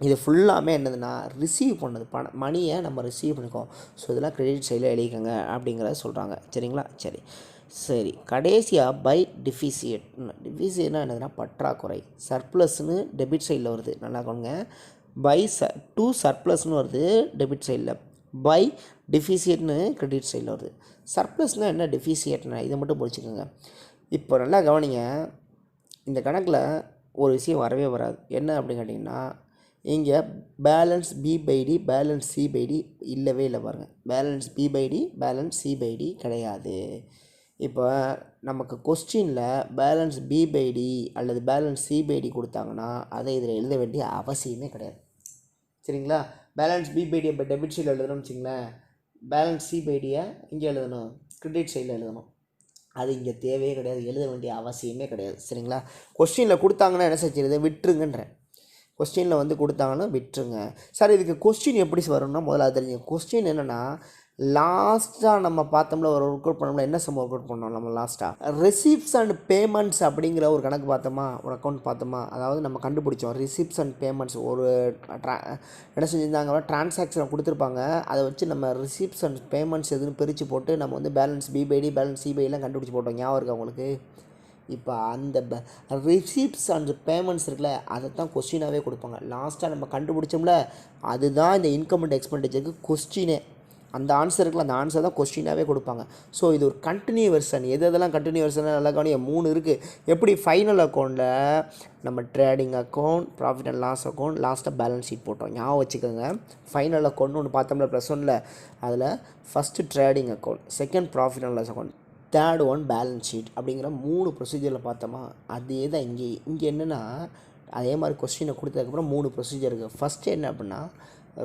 இது ஃபுல்லாமே என்னதுன்னா ரிசீவ் பண்ணது, மணியை நம்ம ரிசீவ் பண்ணிக்கோம். ஸோ இதெல்லாம் கிரெடிட் சைடில் எழுதிக்கங்க அப்படிங்கிறத சொல்கிறாங்க. சரிங்களா? சரி. கடைசியாக பை டிஃபிசியட். டிஃபிசியட்னா என்னதுன்னா பற்றாக்குறை. சர்ப்ளஸ்னு டெபிட் சைடில் வருது, நல்லா கொங்க. பை டூ சர்ப்ளஸ்னு வருது டெபிட் சைடில், பை டிஃபிசியட்னு கிரெடிட் சைடில் வருது. சர்ப்ளஸ்னால் என்ன, டிஃபிசியட்னா இதை மட்டும் புரிச்சுக்கோங்க. இப்போ நல்லா கவனிங்க, இந்த கணக்கில் ஒரு விஷயம் வரவே வராது. என்ன அப்படின்னு கேட்டிங்கன்னா, இங்கே balance B by D, balance C by D இல்லவே இல்லை பாருங்கள். Balance B by D, balance C by D கிடையாது. இப்போ நமக்கு கொஸ்டினில் பேலன்ஸ் பி பை டி அல்லது பேலன்ஸ் சி பை டி கொடுத்தாங்கன்னா அதை இதில் எழுத வேண்டிய அவசியமே கிடையாது. சரிங்களா? பேலன்ஸ் பி பை டி இப்போ டெபிட் சைடில் எழுதணும்னு வச்சிங்களேன், பேலன்ஸ் சி பை டியை இங்கே எழுதணும், கிரெடிட் சைடில் எழுதணும். அது இங்கே தேவையே கிடையாது, எழுத வேண்டிய அவசியமே கிடையாது. சரிங்களா? கொஸ்டினில் கொடுத்தாங்கன்னா என்ன செஞ்சிருது, விட்டுருங்கன்றேன். கொஸ்டினில் வந்து கொடுத்தாங்கன்னா விட்டுருங்க. சார் இதுக்கு கொஸ்டின் எப்படி வரும்னா முதல்ல அது தெரிஞ்சுங்க. கொஸ்டின் என்னென்னா, லாஸ்ட்டாக நம்ம பார்த்தோம்ல ஒரு ஒர்க் அவுட் பண்ணோம்ல, என்ன சம் ஒர்க் அவுட் பண்ணோம் நம்ம லாஸ்ட்டாக, ரிசிப்ட்ஸ் அண்ட் பேமெண்ட்ஸ் அப்படிங்கிற ஒரு கணக்கு பார்த்தோமா, ஒரு அக்கௌண்ட் பார்த்தோமா. அதாவது நம்ம கண்டுபிடிச்சோம் ரிசிப்ட்ஸ் அண்ட் பேமெண்ட்ஸ். ஒரு என்ன செஞ்சுருந்தாங்க, டிரான்சாக்ஷனை கொடுத்துருப்பாங்க, அதை வச்சு நம்ம ரிசிப்ட்ஸ் அண்ட் பேமெண்ட்ஸ் எதுன்னு பிரித்து போட்டு நம்ம வந்து balance B by D, balance C by டிலாம் கண்டுபிடிச்சி போட்டோம். ஞாபகம் இருக்கா உங்களுக்கு? இப்போ அந்த ரிசிப்ட்ஸ் அண்ட் பேமெண்ட்ஸ் இருக்குல்ல, அதை தான் கொஸ்டினாகவே கொடுப்பாங்க. லாஸ்ட்டாக நம்ம கண்டுபிடிச்சோம்ல, அதுதான் இந்த இன்கம் அண்ட் எக்ஸ்பெண்டிச்சருக்கு கொஸ்டினே. அந்த ஆன்சர் இருக்குல்ல, அந்த ஆன்சர் தான் கொஸ்டினாகவே கொடுப்பாங்க. ஸோ இது ஒரு கண்டினியூ வெர்ஷன். எதெல்லாம் கண்டினியூ வெர்ஷன் நல்லா கவனிங்க, 3 இருக்குது. எப்படி ஃபைனல் அக்கௌண்ட்டில் நம்ம trading account, profit and loss account, லாஸ்ட்டாக பேலன்ஸ் ஷீட் போட்டோம். ஞாபகம் வச்சுக்கோங்க. ஃபைனல் அக்கௌண்ட்னு ஒன்று பார்த்தோம்ல +1ல், அதில் first trading account, second profit and loss account, third one balance sheet அப்படிங்கிற 3 ப்ரொசீஜரில் பார்த்தோமா. அதே தான் இங்கே என்னென்னா, அதே மாதிரி கொஸ்டினை கொடுத்ததுக்கப்புறம் 3 ப்ரொசீஜர் இருக்குது. ஃபஸ்ட்டு என்ன அப்படின்னா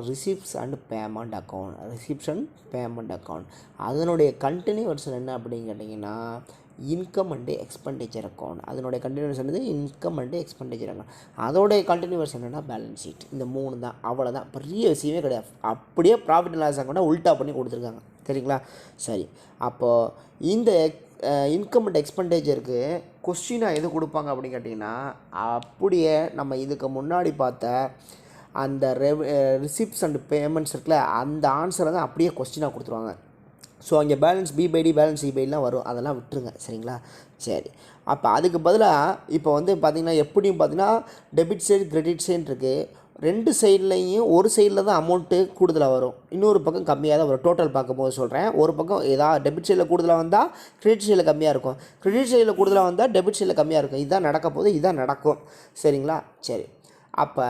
receipts and payment account, receipts and payment account. அதனுடைய கண்டினியூ வெர்ஷன் என்ன அப்படின்னு கேட்டிங்கன்னா இன்கம் அண்டு எக்ஸ்பெண்டிச்சர் அக்கௌண்ட். அதனுடைய கண்டினியூ வெர்ஷன் வந்து இன்கம் அண்டு எக்ஸ்பெண்டிச்சர் அக்கௌண்ட். அதோடைய கண்டினியூ வெர்ஷன் என்னென்னா பேலன்ஸ் ஷீட். இந்த 3 தான், அவ்வளோதான், பெரிய விஷயமே கிடையாது. அப்படியே ப்ராஃபிட் அண்ட் லாஸ் அக்கௌண்ட்டை உல்ட்டா பண்ணி கொடுத்துருக்காங்க. சரிங்களா? சரி. அப்போது இந்த இன்கம் அண்ட் எக்ஸ்பெண்டிச்சருக்கு கொஸ்டினாக எது கொடுப்பாங்க அப்படின்னு கேட்டிங்கன்னா, அப்படியே நம்ம இதுக்கு முன்னாடி பார்த்த அந்த ரிசிப்ட்ஸ் அண்ட் பேமெண்ட்ஸ் இருக்குல்ல, அந்த ஆன்சரை தான் அப்படியே கொஸ்டினாக கொடுத்துருவாங்க. ஸோ அங்கே balance B by D, balance C பைடிலாம் வரும், அதெல்லாம் விட்டுருங்க. சரிங்களா? சரி. அப்போ அதுக்கு பதிலாக இப்போ வந்து பார்த்திங்கன்னா எப்படியும் பார்த்திங்கன்னா டெபிட் சைடு கிரெடிட் சைடு இருக்குது. 2 சைட்லேயும் ஒரு சைடில் தான் அமௌண்ட்டு கூடுதலாக வரும், இன்னொரு பக்கம் கம்மியாக தான் வரும். டோட்டல் பார்க்கும்போது சொல்கிறேன், ஒரு பக்கம் ஏதாவது டெபிட் சைடில் கூடுதலாக வந்தால் கிரெடிட் சைடில் கம்மியாக இருக்கும், கிரெடிட் சைடில் கூடுதலாக வந்தால் டெபிட் சைடில் கம்மியாக இருக்கும். இதுதான் நடக்க போகுது, இதுதான் நடக்கும். சரிங்களா? சரி. அப்போ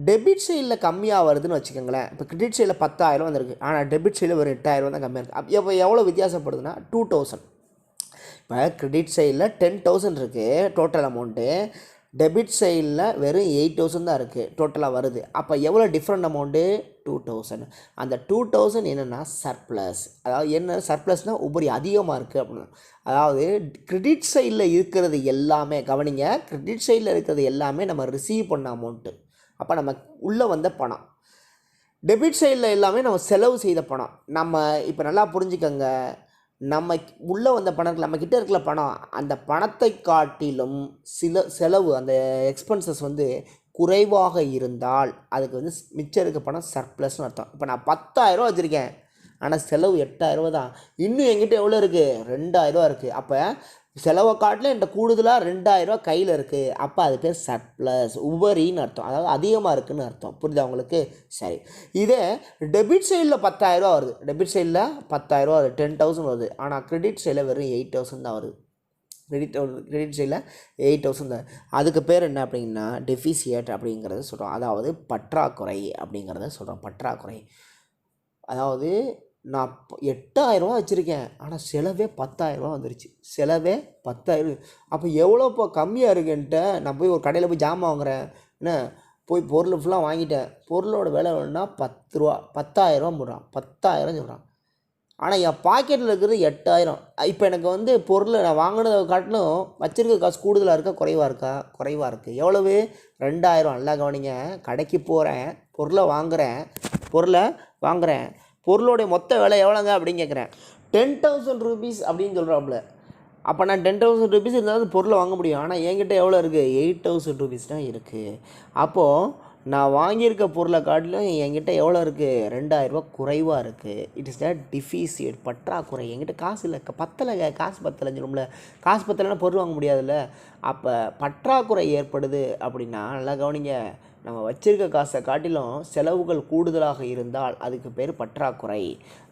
டெபிட் சைடில் கம்மியாக வருதுன்னு வச்சுக்கோங்களேன். இப்போ கிரெடிட் சைடில் 10,000 வந்திருக்கு, ஆனால் டெபிட் சைடில் ஒரு 8,000 தான் கம்மியாக இருக்குது. அப்போ எவ்வளோ வித்தியாசப்படுதுன்னா 2,000. இப்போ கிரெடிட் சைடில் 10,000 இருக்குது டோட்டல் அமௌண்ட்டு, டெபிட் சைடில் வெறும் 8,000 தான் இருக்குது டோட்டலாக வருது. அப்போ எவ்வளோ டிஃப்ரெண்ட் அமௌண்ட்டு? 2,000. அந்த 2,000 என்னென்னா சர்ப்ளஸ். அதாவது என்ன சர்ப்ளஸ்னால் உபரி, அதிகமாக இருக்குது அப்படின்னு. அதாவது கிரெடிட் சைடில் இருக்கிறது எல்லாமே கவனிங்க, கிரெடிட் சைடில் இருக்கிறது எல்லாமே நம்ம ரிசீவ் பண்ண அமௌண்ட்டு, அப்போ நம்ம உள்ளே வந்த பணம். டெபிட் சைடில் எல்லாமே நம்ம செலவு செய்த பணம். நம்ம இப்போ நல்லா புரிஞ்சுக்கோங்க, நம்ம உள்ளே வந்த பணம், நம்மக்கிட்ட இருக்கிற பணம், அந்த பணத்தை காட்டிலும் செலவு, அந்த எக்ஸ்பென்சஸ் வந்து குறைவாக இருந்தால் அதுக்கு வந்து மிச்சம் இருக்க பணம் சர்ப்ளஸ்னு அர்த்தம். இப்போ நான் 10,000 வச்சுருக்கேன், ஆனால் செலவு 8,000 தான். இன்னும் என்கிட்ட எவ்வளோ இருக்குது? 2,000 இருக்குது. அப்போ செலவை காட்டில் என்கிட்ட கூடுதலாக 2000 கையில் இருக்குது, அப்போ அது பேர் சர்ப்ளஸ், உபரின்னு அர்த்தம், அதாவது அதிகமாக இருக்குதுன்னு அர்த்தம். புரியுதா உங்களுக்கு? சரி, இதே டெபிட் சைடில் 10,000 வருது, டெபிட் சைடில் 10,000 வருது, 10,000 வருது, ஆனால் கிரெடிட் சைடில் வெறும் 8,000 தான் வருது. கிரெடிட் சைடில் 8,000 தான். அதுக்கு பேர் என்ன அப்படின்னா டெஃபிசியட் அப்படிங்கிறத சொல்கிறோம், அதாவது பற்றாக்குறை அப்படிங்கிறத சொல்கிறோம். பற்றாக்குறை அதாவது நான் 8,000 வச்சுருக்கேன், ஆனால் செலவே 10,000 வந்துருச்சு, செலவே 10,000. அப்போ எவ்வளோ இப்போ கம்மியாக இருக்குன்ட்டு நான் போய் ஒரு கடையில் போய் ஜாமான் வாங்குகிறேன், என்ன போய் பொருள் ஃபுல்லாக வாங்கிட்டேன், பொருளோட விலை வேணுன்னா 10 ரூபா, 10,000 போடுறான், 10,000 சொல்கிறான், ஆனால் என் பாக்கெட்டில் இருக்கிறது 8,000. இப்போ எனக்கு வந்து பொருளை நான் வாங்கினதை காட்டிலும் வச்சுருக்க காசு கூடுதலாக இருக்கா குறைவாக இருக்கா? குறைவாக இருக்குது. எவ்வளவு? 2,000. நல்லா கவனிங்க, கடைக்கு போகிறேன், பொருளை வாங்குகிறேன், பொருளோடைய மொத்த விலை எவ்வளோங்க அப்படின்னு கேட்குறேன். 10,000 rupees அப்படின்னு சொல்கிறாப்புல. அப்போ நான் 10,000 rupees இருந்தால் அந்த பொருளை வாங்க முடியும், ஆனால் என்கிட்ட எவ்வளோ இருக்குது? 8,000 rupees தான் இருக்குது. அப்போது நான் வாங்கியிருக்க பொருளை காட்டிலும் என்கிட்ட எவ்வளோ இருக்குது? 2,000 குறைவாக இருக்குது. இட் இஸ் த டிஃபிசிட், பற்றாக்குறை. என்கிட்ட காசு இல்லை, பத்தலைங்க, காசு பத்தலைன்னு சொல்லும்ல, காசு பத்தலைன்னா பொருள் வாங்க முடியாதுல்ல. அப்போ பற்றாக்குறை ஏற்படுது அப்படின்னா நல்லா கவனிங்க, நம்ம வச்சிருக்க காசை காட்டிலும் செலவுகள் கூடுதலாக இருந்தால் அதுக்கு பேர் பற்றாக்குறை.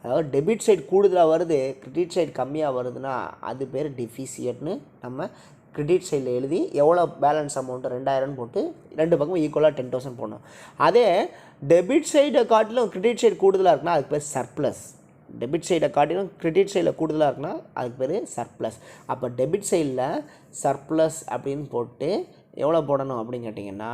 அதாவது டெபிட் சைடு கூடுதலாக வருது, கிரெடிட் சைடு கம்மியாக வருதுன்னா அது பேர் டிஃபிசியட்னு நம்ம கிரெடிட் சைடில் எழுதி எவ்வளோ பேலன்ஸ் அமௌண்ட்டு 2,000 போட்டு ரெண்டு பக்கமும் ஈக்குவலாக 10,000 போடணும். அதே டெபிட் சைடை காட்டிலும் கிரெடிட் சைடு கூடுதலாக இருக்குன்னா அதுக்கு பேர் சர்ப்ளஸ். டெபிட் சைடை காட்டிலும் கிரெடிட் சைடில் கூடுதலாக இருக்குன்னா அதுக்கு பேர் சர்ப்ளஸ். அப்போ டெபிட் சைடில் சர்ப்ளஸ் அப்படின்னு போட்டு எவ்வளோ போடணும் அப்படின்னு கேட்டிங்கன்னா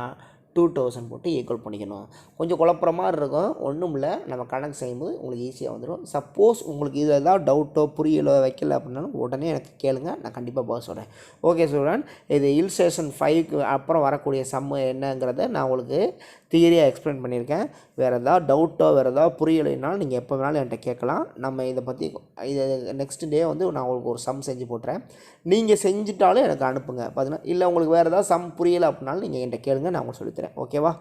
2,000 போட்டு ஈக்குவல் பண்ணிக்கணும். கொஞ்சம் குழப்புற மாதிரி இருக்கும், ஒன்றும் இல்லை, நம்ம கணக்கு செய்யும்போது உங்களுக்கு ஈஸியாக வந்துடும். சப்போஸ் உங்களுக்கு இதில் ஏதாவது டவுட்டோ புரியலோ வைக்கல அப்படின்னாலும் உடனே எனக்கு கேளுங்க, நான் கண்டிப்பாக பதில் சொல்கிறேன். ஓகே ஸ்டூடெண்ட், இது இல்லஸ்ட்ரேஷன் 5க்கு அப்புறம் வரக்கூடிய சம்மு என்னங்கிறத நான் உங்களுக்கு தியரியாக எக்ஸ்பிளைன் பண்ணியிருக்கேன். வேறு ஏதாவது டவுட்டோ வேறு ஏதாவது புரியலைனாலும் நீங்கள் எப்போ வேணாலும் என்கிட்ட கேட்கலாம். நம்ம இதை பற்றி இது நெக்ஸ்ட் டே வந்து நான் உங்களுக்கு ஒரு சம் செஞ்சு போட்டுறேன், நீங்கள் செஞ்சுட்டாலும் எனக்கு அனுப்புங்க. பார்த்தீங்கன்னா இல்லை உங்களுக்கு வேறு ஏதாவது சம் புரியலை அப்படின்னாலும் நீங்கள் என்கிட்ட கேளுங்க, நான் உங்களுக்கு சொல்லித்தரேன். ஓகேவா?